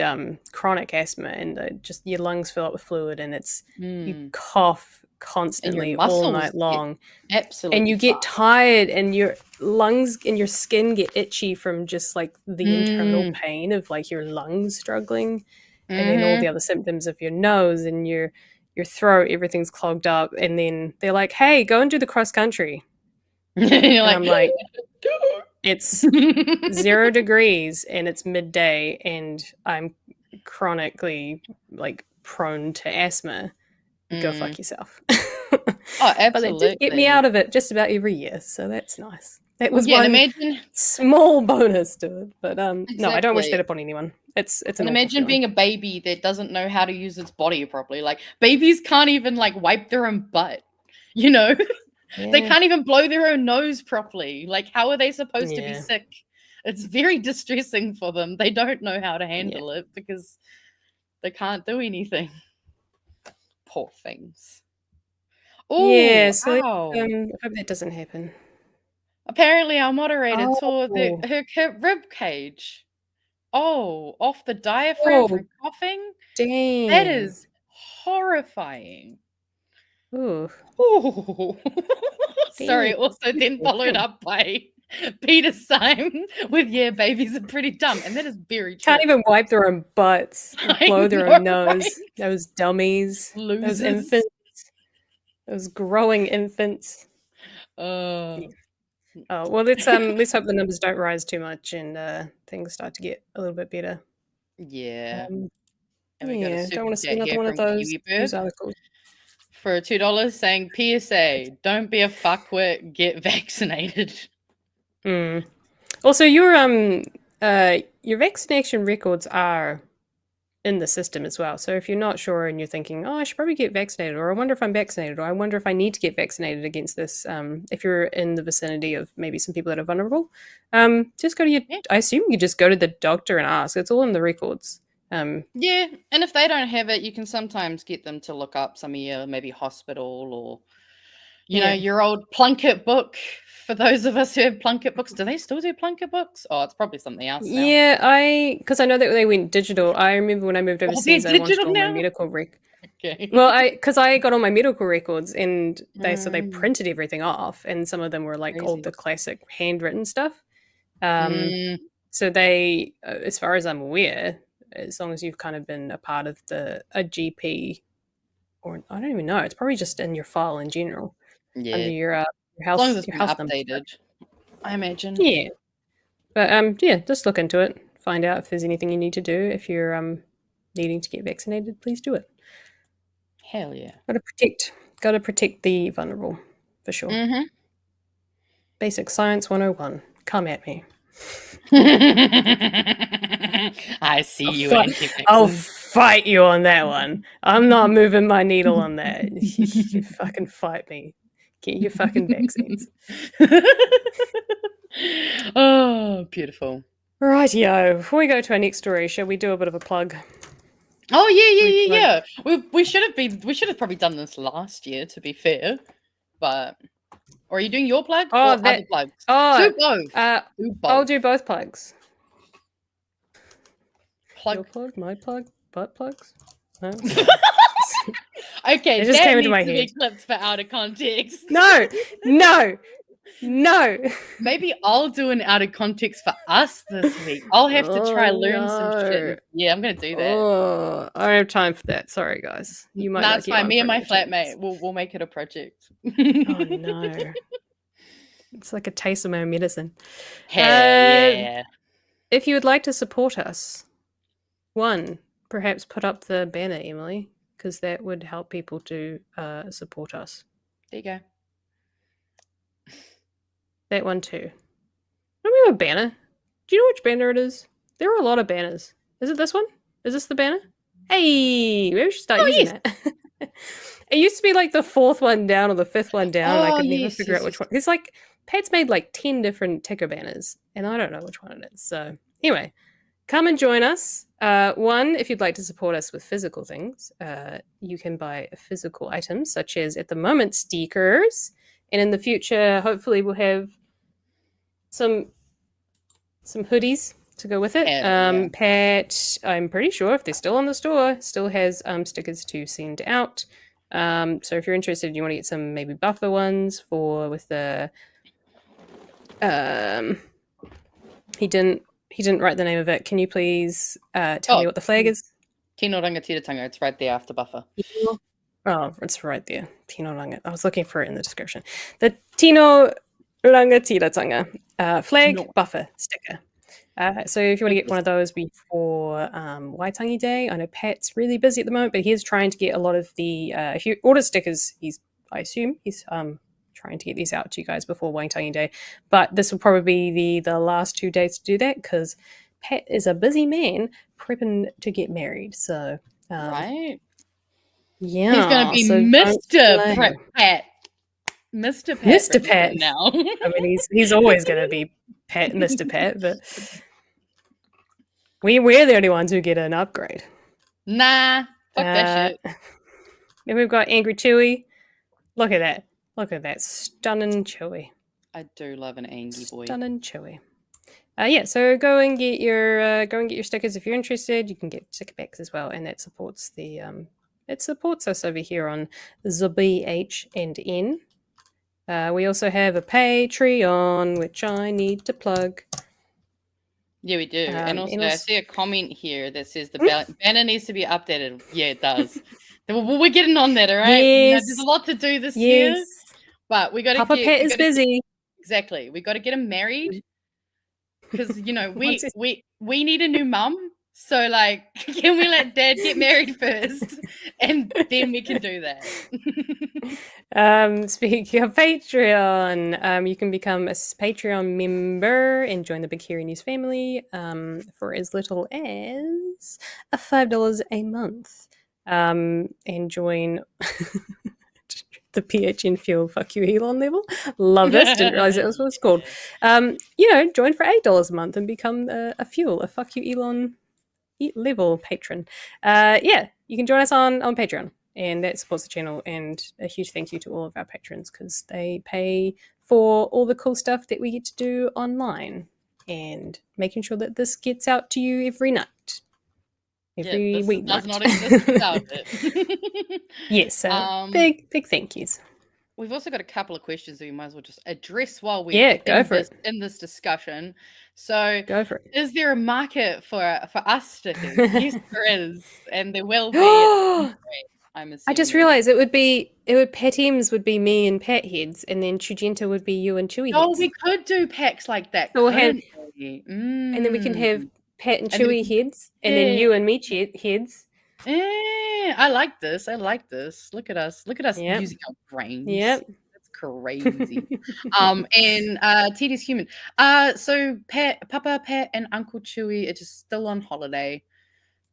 chronic asthma, and just your lungs fill up with fluid, and it's you cough constantly all night long. Absolutely. And you get tired, and your lungs and your skin get itchy from just like the internal pain of like your lungs struggling, and then all the other symptoms of your nose and your throat, everything's clogged up. And then they're like, hey, go and do the cross country. And I'm like, it's 0 degrees and it's midday and I'm chronically like prone to asthma. Go fuck yourself. Oh, absolutely. But they did get me out of it just about every year, so that's nice. That was one imagine, small bonus to it. But no, I don't wish that upon anyone. It's an imagine being a baby that doesn't know how to use its body properly. Like, babies can't even like wipe their own butt, you know? They can't even blow their own nose properly. Like, how are they supposed to be sick? It's very distressing for them. They don't know how to handle it because they can't do anything. Poor things. Oh, yeah, so I wow. hope that doesn't happen. Apparently our moderator tore her rib cage. Oh, off the diaphragm from coughing? Dang. That is horrifying. Ooh. Ooh. Sorry, also then followed up by Peter Syme with, yeah, babies are pretty dumb. And that is very true. Can't even wipe their own butts, blow their own nose. Right? Those dummies. Losers. Those infants. Those growing infants. Oh, well, let's hope the numbers don't rise too much and things start to get a little bit better. Yeah. And we got a don't want to see another one of those articles. For $2 saying PSA, don't be a fuckwit, get vaccinated. Also, your vaccination records are in the system as well. So if you're not sure and you're thinking, oh, I should probably get vaccinated, or I wonder if I'm vaccinated, or I wonder if I need to get vaccinated against this, if you're in the vicinity of maybe some people that are vulnerable, just go to I assume you just go to the doctor and ask. It's all in the records. Yeah, and if they don't have it, you can sometimes get them to look up some of your maybe hospital or, you know, your old Plunkett book. For those of us who have Plunkett books, do they still do Plunkett books? Oh, it's probably something else now. Yeah, because I know that they went digital. I remember when I moved overseas, I wanted all my medical records. Okay. Well, because I got all my medical records, and they printed everything off, and some of them were like all the classic handwritten stuff. So they, as far as I'm aware, as long as you've kind of been a part of a GP, or I don't even know, it's probably just in your file in general, under your your As long as house, it's your been house number. updated, I imagine. Yeah. But yeah, just look into it. Find out if there's anything you need to do. If you're needing to get vaccinated, please do it. Hell yeah. Gotta protect the vulnerable, for sure. Mm-hmm. Basic Science 101. Come at me. I see you, I'll anti-vaxxers. fight you on that one. I'm not moving my needle on that. You fucking fight me. Get your fucking vaccines. Oh, beautiful. Rightio. Before we go to our next story, shall we do a bit of a plug? Oh We yeah. We should have probably done this last year, to be fair. But or are you doing your plug or other plugs? Do both. Do both. I'll do both plugs. Plug. Your plug, my plug, butt plugs. No? Okay, it just that came into needs my to head. be clipped for out of context. No. Maybe I'll do an out of context for us this week. I'll have to try learn some shit. Yeah, I'm gonna do that. Oh, I don't have time for that. Sorry, guys. You might. That's fine. Me and my flatmate, we'll make it a project. Oh no. It's like a taste of my own medicine. Hell yeah. If you would like to support us, one, perhaps put up the banner, Emily, because that would help people to support us. There you go. That one too. Don't we have a banner? Do you know which banner it is? There are a lot of banners. Is it this one? Is this the banner? Hey, maybe we should start using that. It used to be like the fourth one down or the fifth one down, and I could never figure out which one. It's like Pat's made like 10 different ticker banners, and I don't know which one it is. So anyway, come and join us. One, if you'd like to support us with physical things, you can buy physical items such as at the moment stickers, and in the future, hopefully, we'll have some hoodies to go with it. Yeah. Pat, I'm pretty sure if they're still on the store, still has stickers to send out. So if you're interested, you want to get some maybe buffer ones with the he didn't write the name of it. Can you please tell me what the flag is? Tino Rangatiratanga. It's right there after buffer. Oh, it's right there. Tino Ranga. I was looking for it in the description. The Tino Rangatiratanga flag buffer sticker. So if you want to get one of those before Waitangi Day, I know Pat's really busy at the moment, but he is trying to get a lot of the. If you order stickers, I assume he's trying to get these out to you guys before Waitangi Day. But this will probably be the last 2 days to do that because Pat is a busy man prepping to get married. So right. Yeah, he's going to be Mr. Pat. Mr. Pat. Mr. Pat. Now. I mean, he's always going to be Pat, Mr. Pat, but we're the only ones who get an upgrade. Nah, fuck that shit. Then we've got Angry Chewie. Look at that. Look at that. Stunning Chewie. I do love an angry boy. Stunning Chewie. Yeah, so go and get your stickers if you're interested. You can get sticker packs as well, and that supports the it supports us over here on the BH&N. We also have a Patreon, which I need to plug. Yeah, we do. And also, I see a comment here that says the banner needs to be updated. Yeah, it does. We're getting on that, all right? Yes. There's a lot to do this year, but we got to Papa Pat is busy. Exactly. We got to get him married because, we need a new mum. So, like, can we let Dad get married first, and then we can do that. Speaking of Patreon, you can become a Patreon member and join the Big Hairy News family for as little as $5 a month, and join the PHN Fuel Fuck You Elon level. Love this. Didn't realize that was what it's called. Join for $8 a month and become a Fuck You Elon level patron. You can join us on Patreon, and that supports the channel, and a huge thank you to all of our patrons because they pay for all the cool stuff that we get to do online and making sure that this gets out to you every night, every week. Does not exist without it. Yes, big thank yous. We've also got a couple of questions that we might as well just address while we're in this discussion. So, go for it. Is there a market for us stickers? Yes, there is, and there will be. I'm assuming. I just realised it would Pat Ems would be me and Pat heads, and then Chugenta would be you and Chewie Oh, heads. we could do packs like that, So we'll have- couldn't we? And then we can have Pat and And then we Chewie heads, and then you and me heads. I like this. I like this. Look at us. Look at us Yep. using our brains. Yep. That's crazy. And TD's human. So Papa Pat and Uncle Chewie are just still on holiday.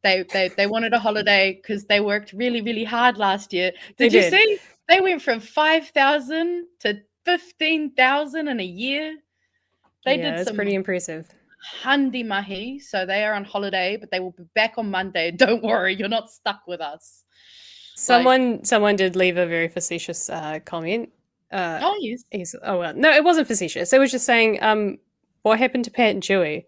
They wanted a holiday because they worked really, really hard last year. Did you see? They went from 5,000 to 15,000 in a year. They did that's some pretty impressive. handi mahi, so they are on holiday, but they will be back on Monday. Don't worry, you're not stuck with us. Someone did leave a very facetious comment. Oh yes. No, it wasn't facetious. It was just saying, what happened to Pat and Chewie?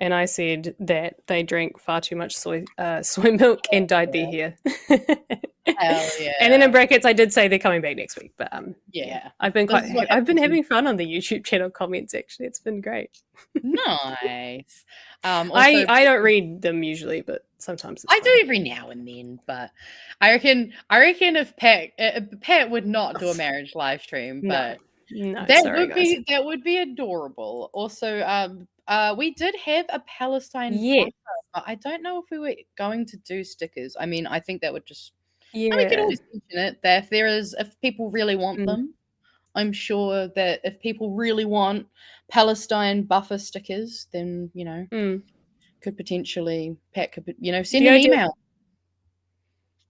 And I said that they drank far too much soy milk and dyed their hair. Hell yeah. And then in brackets, I did say they're coming back next week. But yeah, I've been This is what I've been happens having fun on the YouTube channel comments. Actually, it's been great. nice. Also, I don't read them usually, but sometimes it's I fun. do every now and then. But I reckon if Pat would not do a marriage live stream, but No, that sorry, guys. that would be adorable. Also, we did have a Palestine Yeah. buffer, but I don't know if we were going to do stickers. I mean, I think that would just Yeah. we could always mention it that if people really want them, I'm sure that if people really want Palestine buffer stickers, then could potentially Pat could send an email.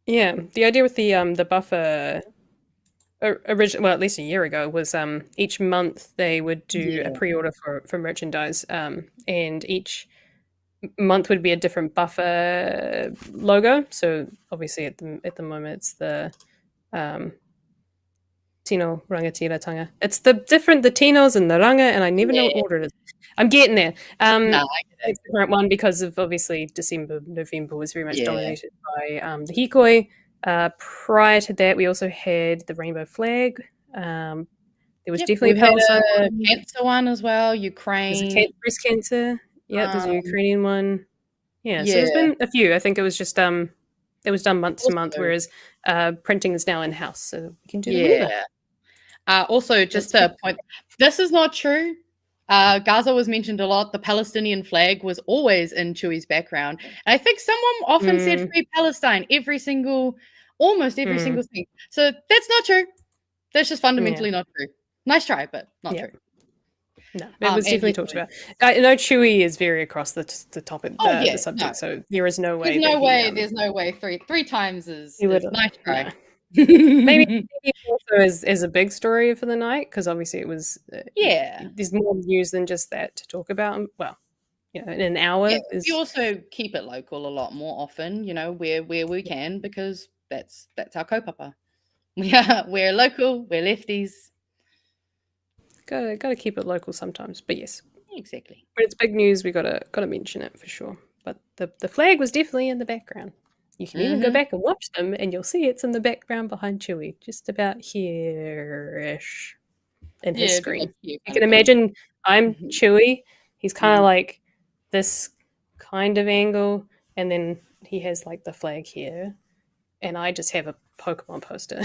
Yeah, the idea with the buffer originally, well, at least a year ago, was each month they would do a pre-order for merchandise, and each month would be a different buffer logo. So obviously at the moment it's the Tino Rangatiratanga. It's the Tinos and the Ranga, and I never know what order it is. I'm getting there. I get It's the current one because of obviously December, November was very much dominated by the Hikoi. Prior to that, we also had the rainbow flag. There was definitely we've had Palestine a one. cancer one as well. There's Ukraine. a breast cancer. Yeah, there's a Ukrainian one. Yeah, so there's been a few. I think it was just it was done month to month, whereas printing is now in house, so we can do it whenever. Also, just to point, this is not true. Gaza was mentioned a lot. The Palestinian flag was always in Chewie's background. And I think someone often said Free Palestine almost every single thing. So that's not true. That's just fundamentally not true. Nice try, but not true. No, it was definitely talked about. I know Chewie is very across the topic, the subject, so there is no way. There's no way. Three times is nice try. No. Maybe also as a big story for the night, because obviously it was there's more news than just that to talk about. Well, in an hour. We also keep it local a lot more often, where we can, because that's our kaupapa. We're local, we're lefties. Gotta keep it local sometimes, but yes, exactly. When it's big news, we gotta mention it for sure. But the flag was definitely in the background. You can even go back and watch them, and you'll see it's in the background behind Chewie, just about here-ish in his screen. You can imagine I'm Chewie. He's kind of like this kind of angle, and then he has like the flag here, and I just have a Pokemon poster.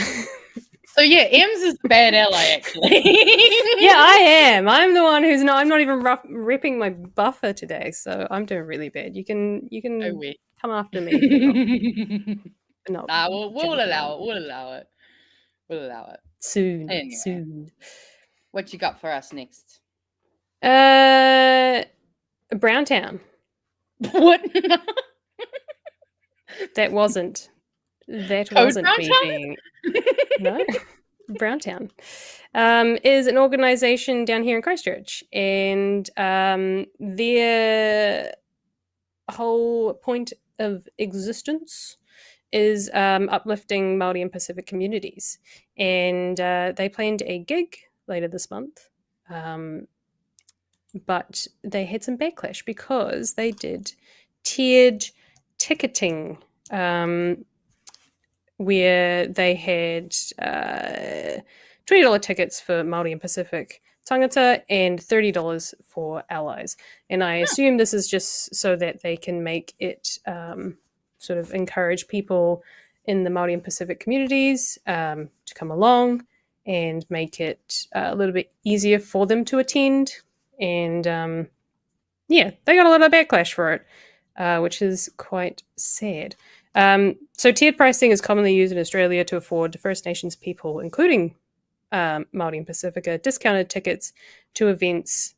So Ems is the bad ally, actually. Yeah, I am. I'm the one who's not. I'm not even ripping my buffer today, so I'm doing really bad. You can come after me. But not we'll allow it. We'll allow it soon. Anyway. Soon. What you got for us next? Browntown. What? That wasn't me being. No. Browntown is an organisation down here in Christchurch, and their whole point of existence is uplifting Māori and Pacific communities, and they planned a gig later this month, but they had some backlash because they did tiered ticketing, where they had $20 tickets for Māori and Pacific tangata and $30 for allies. And I assume this is just so that they can make it sort of encourage people in the Māori and Pacific communities to come along and make it a little bit easier for them to attend. And yeah, they got a lot of backlash for it, which is quite sad. So tiered pricing is commonly used in Australia to afford First Nations people, including Māori and Pasifika, discounted tickets to events,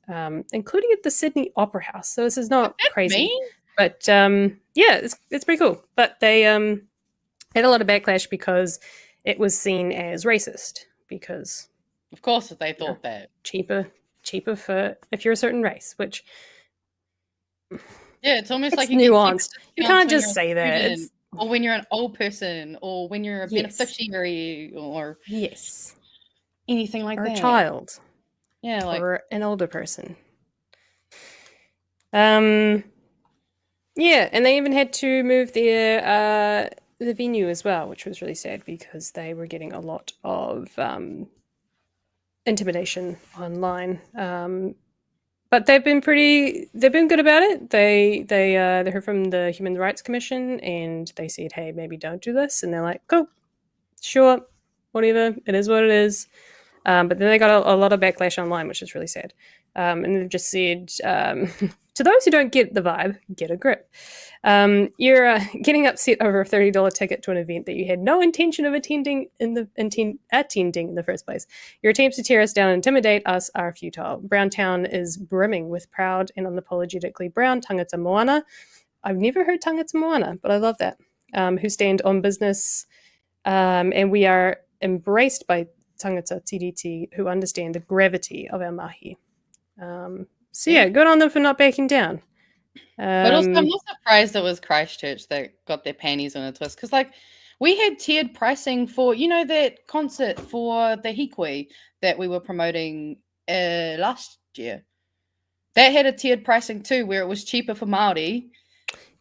including at the Sydney Opera House. So this is not crazy, Me? but yeah, it's pretty cool. But they had a lot of backlash because it was seen as racist, because Of course, they thought that. cheaper for if you're a certain race, which Yeah, it's almost it's like you get cheaper nuanced. You discounts can't when just you're a say that. student, It's, or when you're an old person, or when you're a Yes. beneficiary, or yes, anything like or that. a child, Yeah, like or an older person. Yeah, and they even had to move the venue as well, which was really sad because they were getting a lot of intimidation online. But they've been good about it. They heard from the Human Rights Commission and they said, hey, maybe don't do this. And they're like, cool, sure, whatever, it is what it is. But then they got a lot of backlash online, which is really sad. And they've just said, to those who don't get the vibe, get a grip. You're getting upset over a $30 ticket to an event that you had no intention of attending in the first place. Your attempts to tear us down and intimidate us are futile. Browntown is brimming with proud and unapologetically brown Tangata Moana. I've never heard Tangata Moana, but I love that. Who stand on business, and we are embraced by Tangata Tiriti who understand the gravity of our mahi. So yeah, good on them for not backing down. But also, I'm not surprised it was Christchurch that got their panties in a twist, because like we had tiered pricing for that concert for the Hikui that we were promoting last year. That had a tiered pricing too, where it was cheaper for Māori,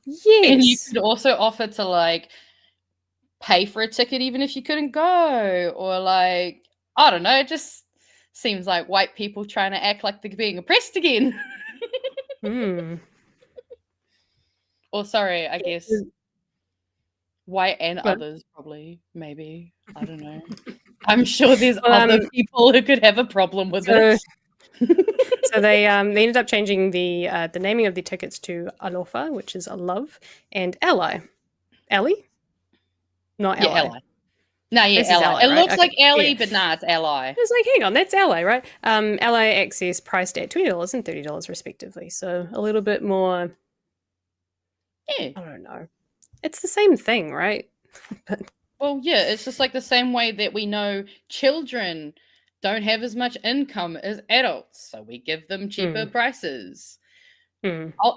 Yes, and you could also offer to like pay for a ticket even if you couldn't go, or like I don't know, it just seems like white people trying to act like they're being oppressed again. Or sorry, I guess white and What? others probably, maybe. I don't know. I'm sure there's other people who could have a problem with it. So they ended up changing the naming of the tickets to Alofa, which is a love, and Ally. Ally? Not Yeah, Ally. Ally. No, yeah, This is Ally. Ally, It right? looks Okay, like Ally, yeah. but nah, it's Ally. I was like, hang on, that's Ally, right? Ally Access priced at $20 and $30 respectively. So a little bit more, Yeah. I don't know. It's the same thing, right? Well, yeah, it's just like the same way that we know children don't have as much income as adults, so we give them cheaper prices.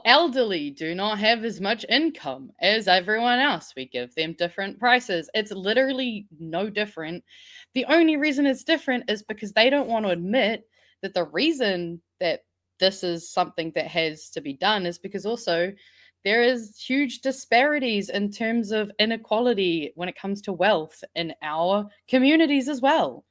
Elderly do not have as much income as everyone else. We give them different prices. It's literally no different. The only reason it's different is because they don't want to admit that the reason that this is something that has to be done is because also there is huge disparities in terms of inequality when it comes to wealth in our communities as well.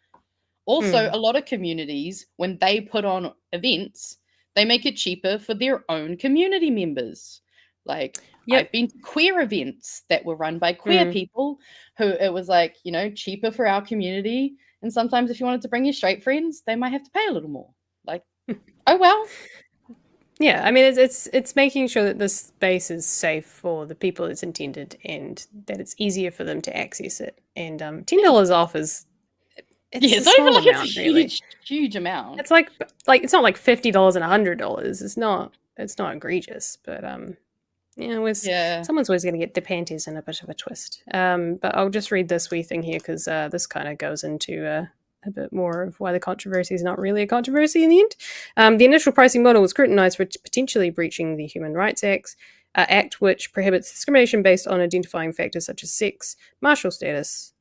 Also, a lot of communities, when they put on events, they make it cheaper for their own community members. Like, I've been to queer events that were run by queer people who it was like, cheaper for our community. And sometimes if you wanted to bring your straight friends, they might have to pay a little more. Like, oh well. Yeah, I mean, it's making sure that this space is safe for the people it's intended and that it's easier for them to access it. And $10 off is It's a small not even like amount, it's a really. huge amount. It's like it's not like $50 and $100. It's not egregious, but someone's always going to get their panties in a bit of a twist. But I'll just read this wee thing here because this kind of goes into a bit more of why the controversy is not really a controversy in the end. The initial pricing model was scrutinized for potentially breaching the Human Rights Act, which prohibits discrimination based on identifying factors such as sex, marital status,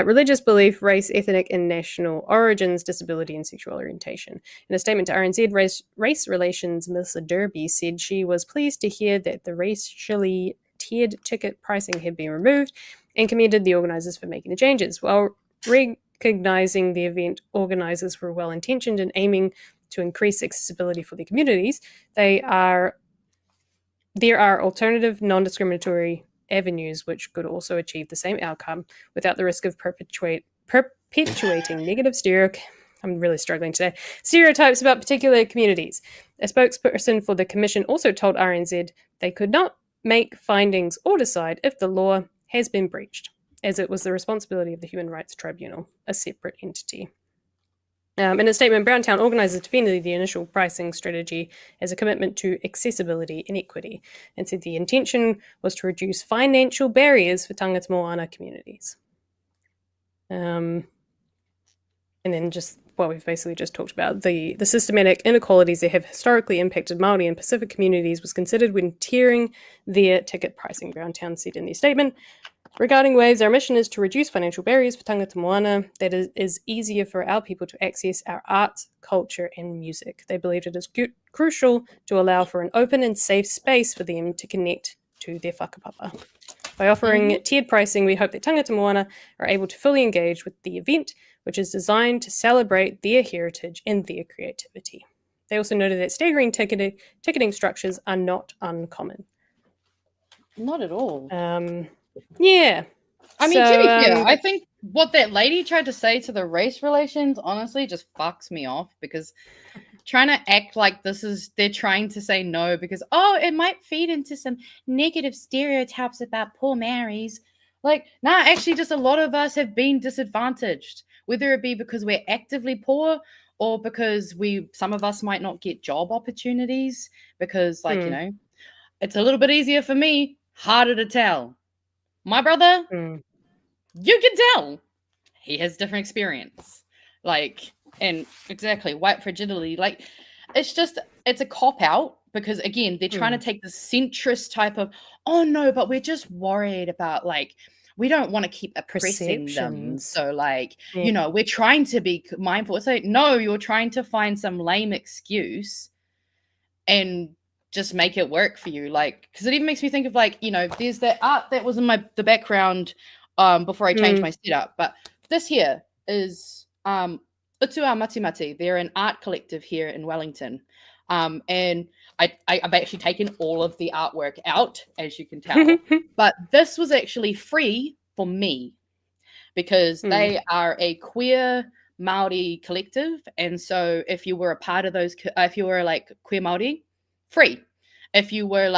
religious belief, race, ethnic and national origins, disability, and sexual orientation. In a statement to RNZ, race relations Ms. Derby said she was pleased to hear that the racially tiered ticket pricing had been removed and commended the organisers for making the changes. While recognizing the event organisers were well-intentioned and aiming to increase accessibility for their communities, there are alternative, non-discriminatory avenues which could also achieve the same outcome without the risk of perpetuating negative I'm really struggling today. Stereotypes about particular communities. A spokesperson for the commission also told RNZ they could not make findings or decide if the law has been breached, as it was the responsibility of the Human Rights Tribunal, a separate entity. In a statement, Browntown organisers defended the initial pricing strategy as a commitment to accessibility and equity, and said the intention was to reduce financial barriers for Tangata Moana communities. And then just what we've basically just talked about, the systematic inequalities that have historically impacted Māori and Pacific communities was considered when tiering their ticket pricing, Browntown said in their statement. Regarding waves, our mission is to reduce financial barriers for Tangata Moana that is easier for our people to access our arts, culture, and music. They believed it is crucial to allow for an open and safe space for them to connect to their whakapapa. By offering tiered pricing, we hope that Tangata Moana are able to fully engage with the event, which is designed to celebrate their heritage and their creativity. They also noted that staggering ticketing structures are not uncommon. Not at all. Yeah. I mean, to be fair, I think what that lady tried to say to the race relations, honestly, just fucks me off, because trying to act like they're trying to say no because, it might feed into some negative stereotypes about poor Maoris. Like, nah, actually, just a lot of us have been disadvantaged, whether it be because we're actively poor or because some of us might not get job opportunities because, it's a little bit easier for me, harder to tell. My brother, you can tell he has different experience. And exactly, white fragility. It's a cop-out because, again, they're trying to take the centrist type of, oh, no, but we're just worried about, we don't want to keep oppressing them. So, we're trying to be mindful. It's like, no, you're trying to find some lame excuse and just make it work for you. Because it even makes me think of, there's that art that was in the background before I changed my setup. But this here is Utua Mati Mati. They're an art collective here in Wellington. And I've actually taken all of the artwork out, as you can tell. But this was actually free for me because they are a queer Māori collective. And so if you were a part of those, if you were queer Māori, free. If you were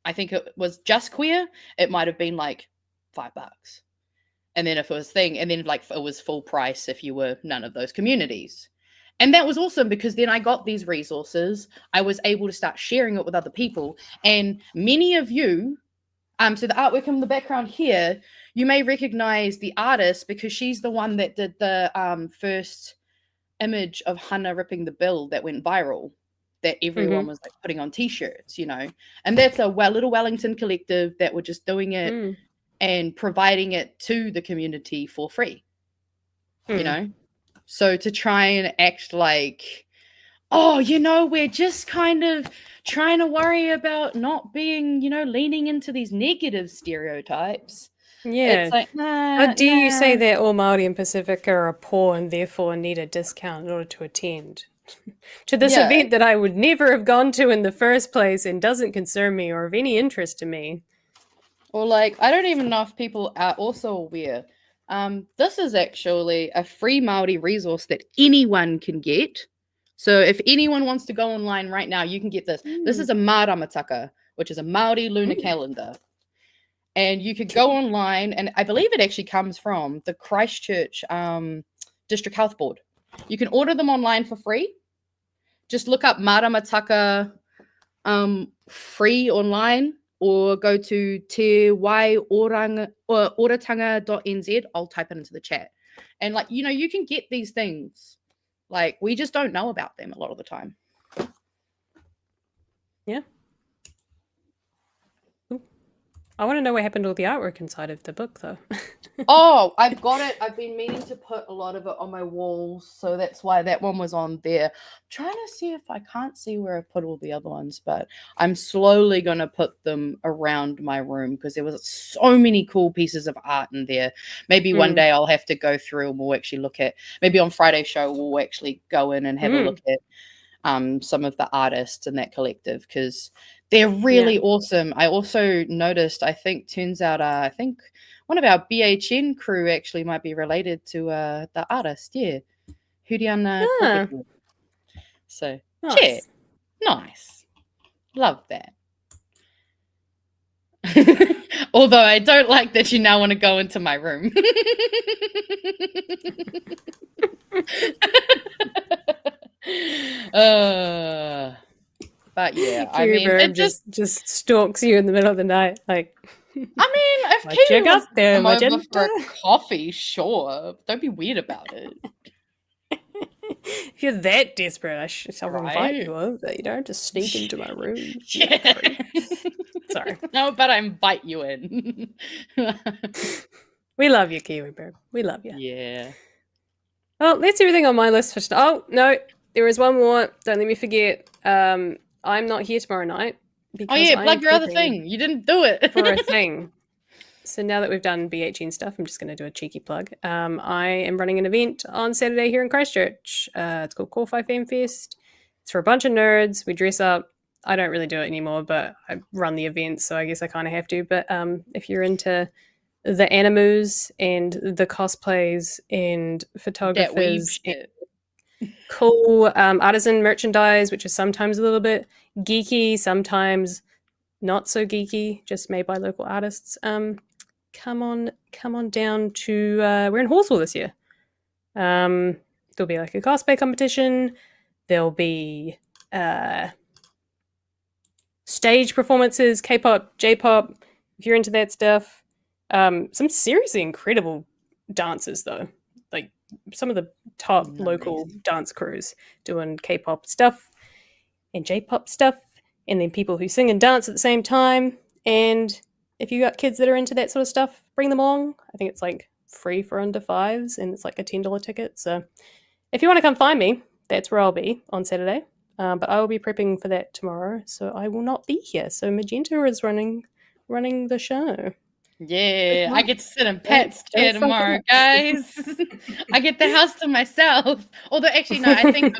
I think it was just queer, it might have been $5. And then if it was it was full price if you were none of those communities. And that was awesome because then I got these resources. I was able to start sharing it with other people. And many of you, so the artwork in the background here, you may recognize the artist because she's the one that did the first image of Hana ripping the bill that went viral, that everyone was putting on t-shirts, and that's a little Wellington collective that were just doing it and providing it to the community for free, so to try and act we're just kind of trying to worry about not being, leaning into these negative stereotypes. Yeah. It's how dare you say that all Māori and Pasifika are poor and therefore need a discount in order to attend to this event that I would never have gone to in the first place and doesn't concern me or of any interest to me. Or I don't even know if people are also aware. This is actually a free Māori resource that anyone can get. So if anyone wants to go online right now, you can get this. This is a Māramataka, which is a Māori lunar calendar. And you could go online, and I believe it actually comes from the Christchurch District Health Board. You can order them online for free. Just look up Māramataka free online, or go to te wai oratanga.nz. I'll type it into the chat. And you can get these things. We just don't know about them a lot of the time. Yeah. I want to know what happened to all the artwork inside of the book, though. Oh, I've got it. I've been meaning to put a lot of it on my walls, so that's why that one was on there. I'm trying to see if I can't see where I put all the other ones, but I'm slowly going to put them around my room because there was so many cool pieces of art in there. Maybe one day I'll have to go through and we'll actually look at, maybe on Friday's show, we'll actually go in and have a look at some of the artists in that collective, because They're really awesome. I also noticed, turns out, I think one of our BHN crew actually might be related to the artist, Huriana Ah, Kokeko. So, yeah, nice. nice. Love that. Although I don't like that you now want to go into my room. But yeah, I Kiwi mean, it Bird just stalks you in the middle of the night, like. I mean, if What Kiwi you got wants to there, come over for a Magenta? coffee, sure. Don't be weird about it, If you're that desperate, I'll invite right? you over. You don't just sneak into my room. You Yeah. creep. Sorry. No, but I invite you in. We love you, Kiwi Bird. We love you. Yeah. Well, that's everything on my list for today. Oh, no, there is one more. Don't let me forget. I'm not here tomorrow night Oh because yeah, I'm plug your other prepping thing. You didn't do it. for a thing. So now that we've done BHN stuff, I'm just going to do a cheeky plug. I am running an event on Saturday here in Christchurch. It's called Core 5 Fan Fest. It's for a bunch of nerds. We dress up. I don't really do it anymore, but I run the event, so I guess I kind of have to. But if you're into the animus and the cosplays and That weeb photographers and shit. cool artisan merchandise, which is sometimes a little bit geeky, sometimes not so geeky, just made by local artists. Come on down to we're in Horsell this year. There'll be like a cosplay competition. There'll be stage performances, K-pop, J-pop, if you're into that stuff. Some seriously incredible dancers though. Like some of the top local dance crews doing K-pop stuff and J-pop stuff, and then people who sing and dance at the same time. And if you got kids that are into that sort of stuff, bring them along. I think it's like free for under fives, and it's like a $10 ticket. So if you want to come find me, that's where I'll be on Saturday. But I will be prepping for that tomorrow, so I will not be here. So Magenta is running the show. Yeah, I get to sit in Don't- Pat's don't chair fuck tomorrow, up. guys. I get the house to myself. Although, actually, no, I think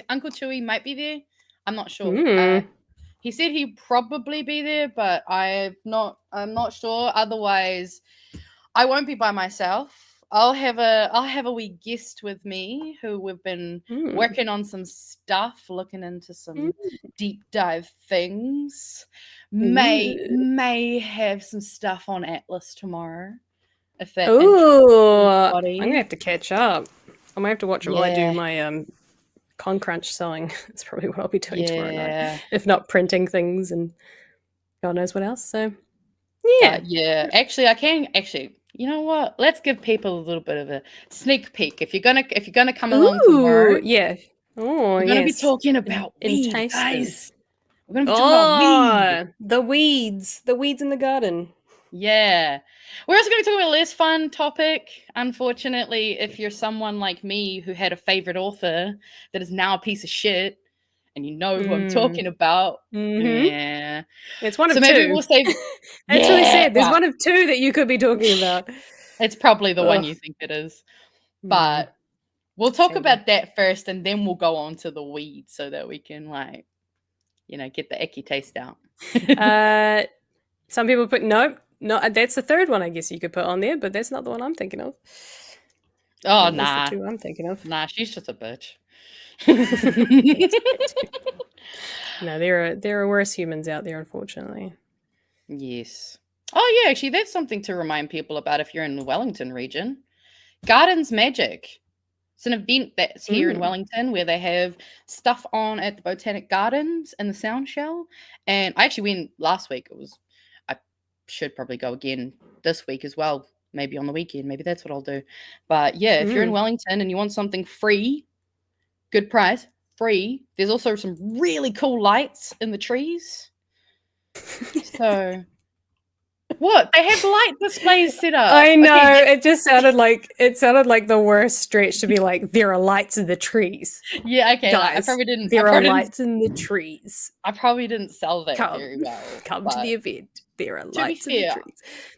Uncle Chewie might be there. I'm not sure. Mm. He said he'd probably be there, but I'm not sure. Otherwise, I won't be by myself. I'll have a wee guest with me who we've been Mm. working on some stuff, looking into some deep dive things. May have some stuff on Atlas tomorrow. If that interests Ooh, I'm anybody. gonna have to catch up. I might have to watch it while I do Yeah. my con crunch sewing. That's probably what I'll be doing tomorrow night. Yeah. If not printing things and God knows what else. So yeah. Yeah. Actually, I can you know what? Let's give people a little bit of a sneak peek. If you're gonna come along tomorrow, Ooh, yeah. Oh, we're gonna be yes. talking about weed, Enticed them. guys. We're gonna be talking about weed. Oh, the weeds in the garden. Yeah. We're also going to be talking about a less fun topic. Unfortunately, if you're someone like me who had a favorite author that is now a piece of shit, and you know who I'm talking about, Mhm. yeah. It's one of So two. maybe we'll save. That's really sad. There's well, one of two that you could be talking about. it's probably the one Ugh. you think it is. Mm. But we'll talk Sadly. about that first, and then we'll go on to the weed so that we can, get the icky taste out. Some people put no. That's the third one I guess you could put on there, but that's not the one I'm thinking of. Oh, That's nah. the two I'm thinking of. Nah, she's just a bitch. No, there are worse humans out there, unfortunately. Yes. Oh, yeah, actually, that's something to remind people about if you're in the Wellington region. Gardens Magic. It's an event that's here in Wellington where they have stuff on at the Botanic Gardens and the Sound Shell. And I actually went last week. I should probably go again this week as well. Maybe on the weekend. Maybe that's what I'll do. But yeah, if you're in Wellington and you want something free, good price, free. There's also some really cool lights in the trees. So, what? They have light displays set up. I know. Okay, it just sounded like the worst stretch to be like, there are lights in the trees. yeah, okay. Guys, I probably didn't. There I are probably didn't, lights in the trees. I probably didn't sell that Come, very well. come to but the event. There are be lights in the fair, trees.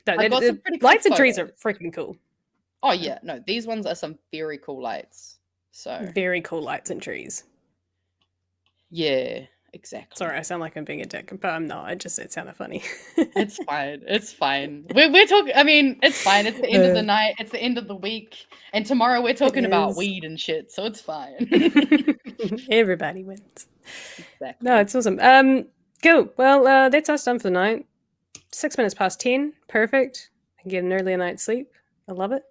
No, I got some pretty cool lights and trees are photos. freaking cool. Oh yeah, no, these ones are some very cool lights. So Very cool lights and trees. yeah, exactly. Sorry, I sound like I'm being a dick, but I'm not. It sounded funny. It's fine. It's fine. We're talking. I mean, it's fine. It's the end of the night. It's the end of the week, and tomorrow we're talking about is. weed and shit. So it's fine. Everybody wins. Exactly. No, it's awesome. Cool. Well, that's us done for the night. 6 minutes past 10. Perfect. I can get an earlier night's sleep. I love it.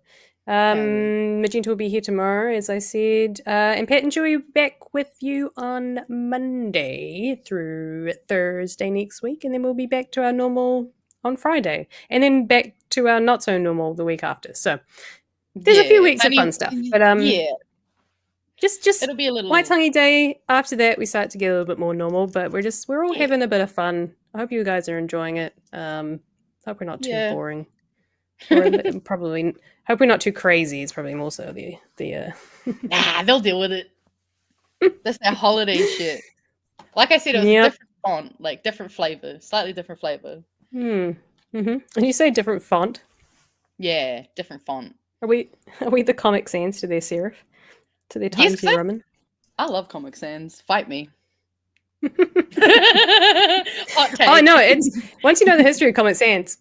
Magenta will be here tomorrow, as I said. And Pat and Chewie will be back with you on Monday through Thursday next week. And then we'll be back to our normal on Friday. And then back to our not so normal the week after. So there's a few weeks of fun stuff. But yeah. Just It'll be a little White Tonguey Day. After that, we start to get a little bit more normal. But we're all having a bit of fun. I hope you guys are enjoying it. Hope we're not too boring. Or probably hope we're not too crazy. It's probably more so the Nah, they'll deal with it. That's their holiday shit. Like I said, it was a different font, like different flavor, slightly different flavor. And you say different font? Yeah, different font. Are we the Comic Sans to their serif? To their Times New Roman? I love Comic Sans. Fight me. Hot take. Oh no, it's once you know the history of Comic Sans,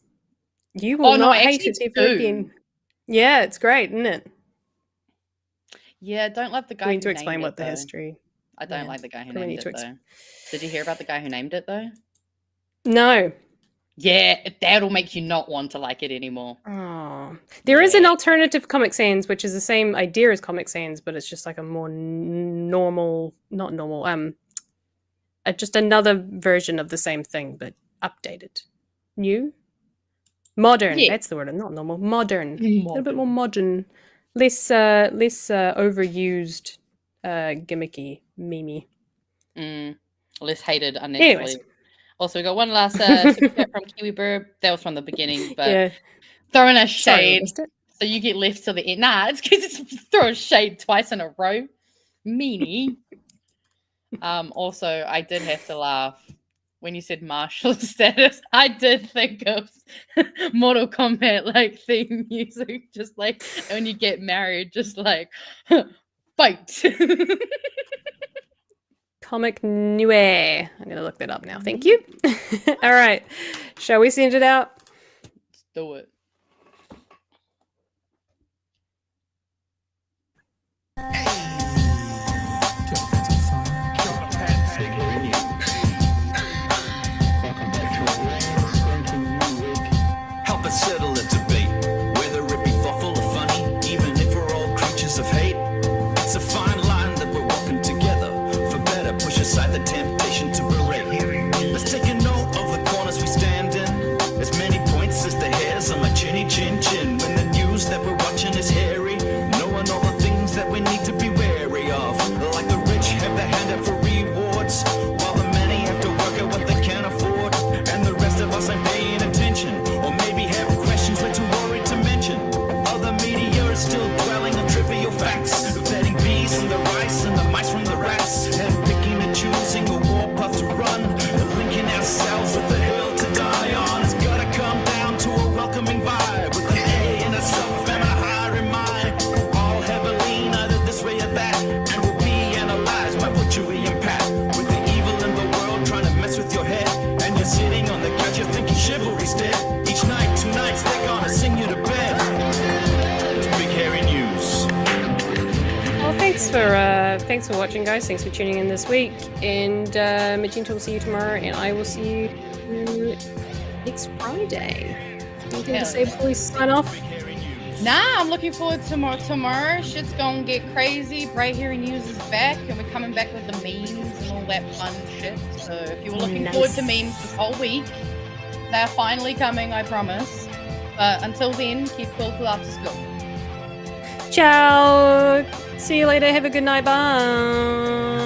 you will not hate it ever again. Yeah, it's great, isn't it? Yeah, don't love the guy. We need to explain what the history. I don't like the guy who named it though. Did you hear about the guy who named it though? No. Yeah, that'll make you not want to like it anymore. Oh, there is an alternative Comic Sans, which is the same idea as Comic Sans, but it's just like a more normal, not normal, just another version of the same thing, but updated, new, modern. Yeah. That's the word, not normal. Modern. A little bit more modern, less overused, gimmicky, memey. Less hated unnecessarily. Anyways. Also, we got one last super chat from Kiwi Burb. That was from the beginning, but throwing a shade. So you get left till the end. Nah, it's because it's throw a shade twice in a row. Meanie. Also, I did have to laugh when you said martial status. I did think of Mortal Kombat like theme music, just like when you get married, just like fight. Comic Noir. I'm going to look that up now. Thank you. All right. Shall we send it out? Let's do it. Help us settle a debate, whether it be thoughtful or funny, even if we're all creatures of hate. It's a fine line that we're walking together. For better, push aside the temptation to berate. Let's take a note of the corners we stand in. As many points as the hairs on my chinny chin chin. When the news that we're watching is hairy, knowing all the things that we need to be wary of. Like the rich have the hand out for rewards, while the many have to work out what they can't afford. And the rest of us ain't paying attention, or maybe have questions we're too worried to mention. Other media is still dwelling on trivial facts, vetting bees from the rice and the mice from the rats, and picking and choosing a warpath to run, and linking ourselves with the hill to die on. It's gotta come down to a welcoming vibe, with an A and a self and a higher in mind. All have a lean either this way or that, and will be analyzed by what Chewie and Pat. With the evil in the world trying to mess with your head, and you're sitting on the couch, you're thinking chivalry's dead. Each night, 2 nights, they're gonna sing you to bed. It's Big Hairy News. Well, thanks for watching, guys. Thanks for tuning in this week. And Magenta will see you tomorrow, and I will see you next Friday. Anything to say before we sign off? Nah, I'm looking forward to tomorrow. Shit's gonna get crazy. Bright Hairy News is back, and we're coming back with the memes and all that fun shit. So if you were looking forward to memes this whole week, they're finally coming, I promise. But until then, keep cool till after school. Ciao. See you later. Have a good night. Bye.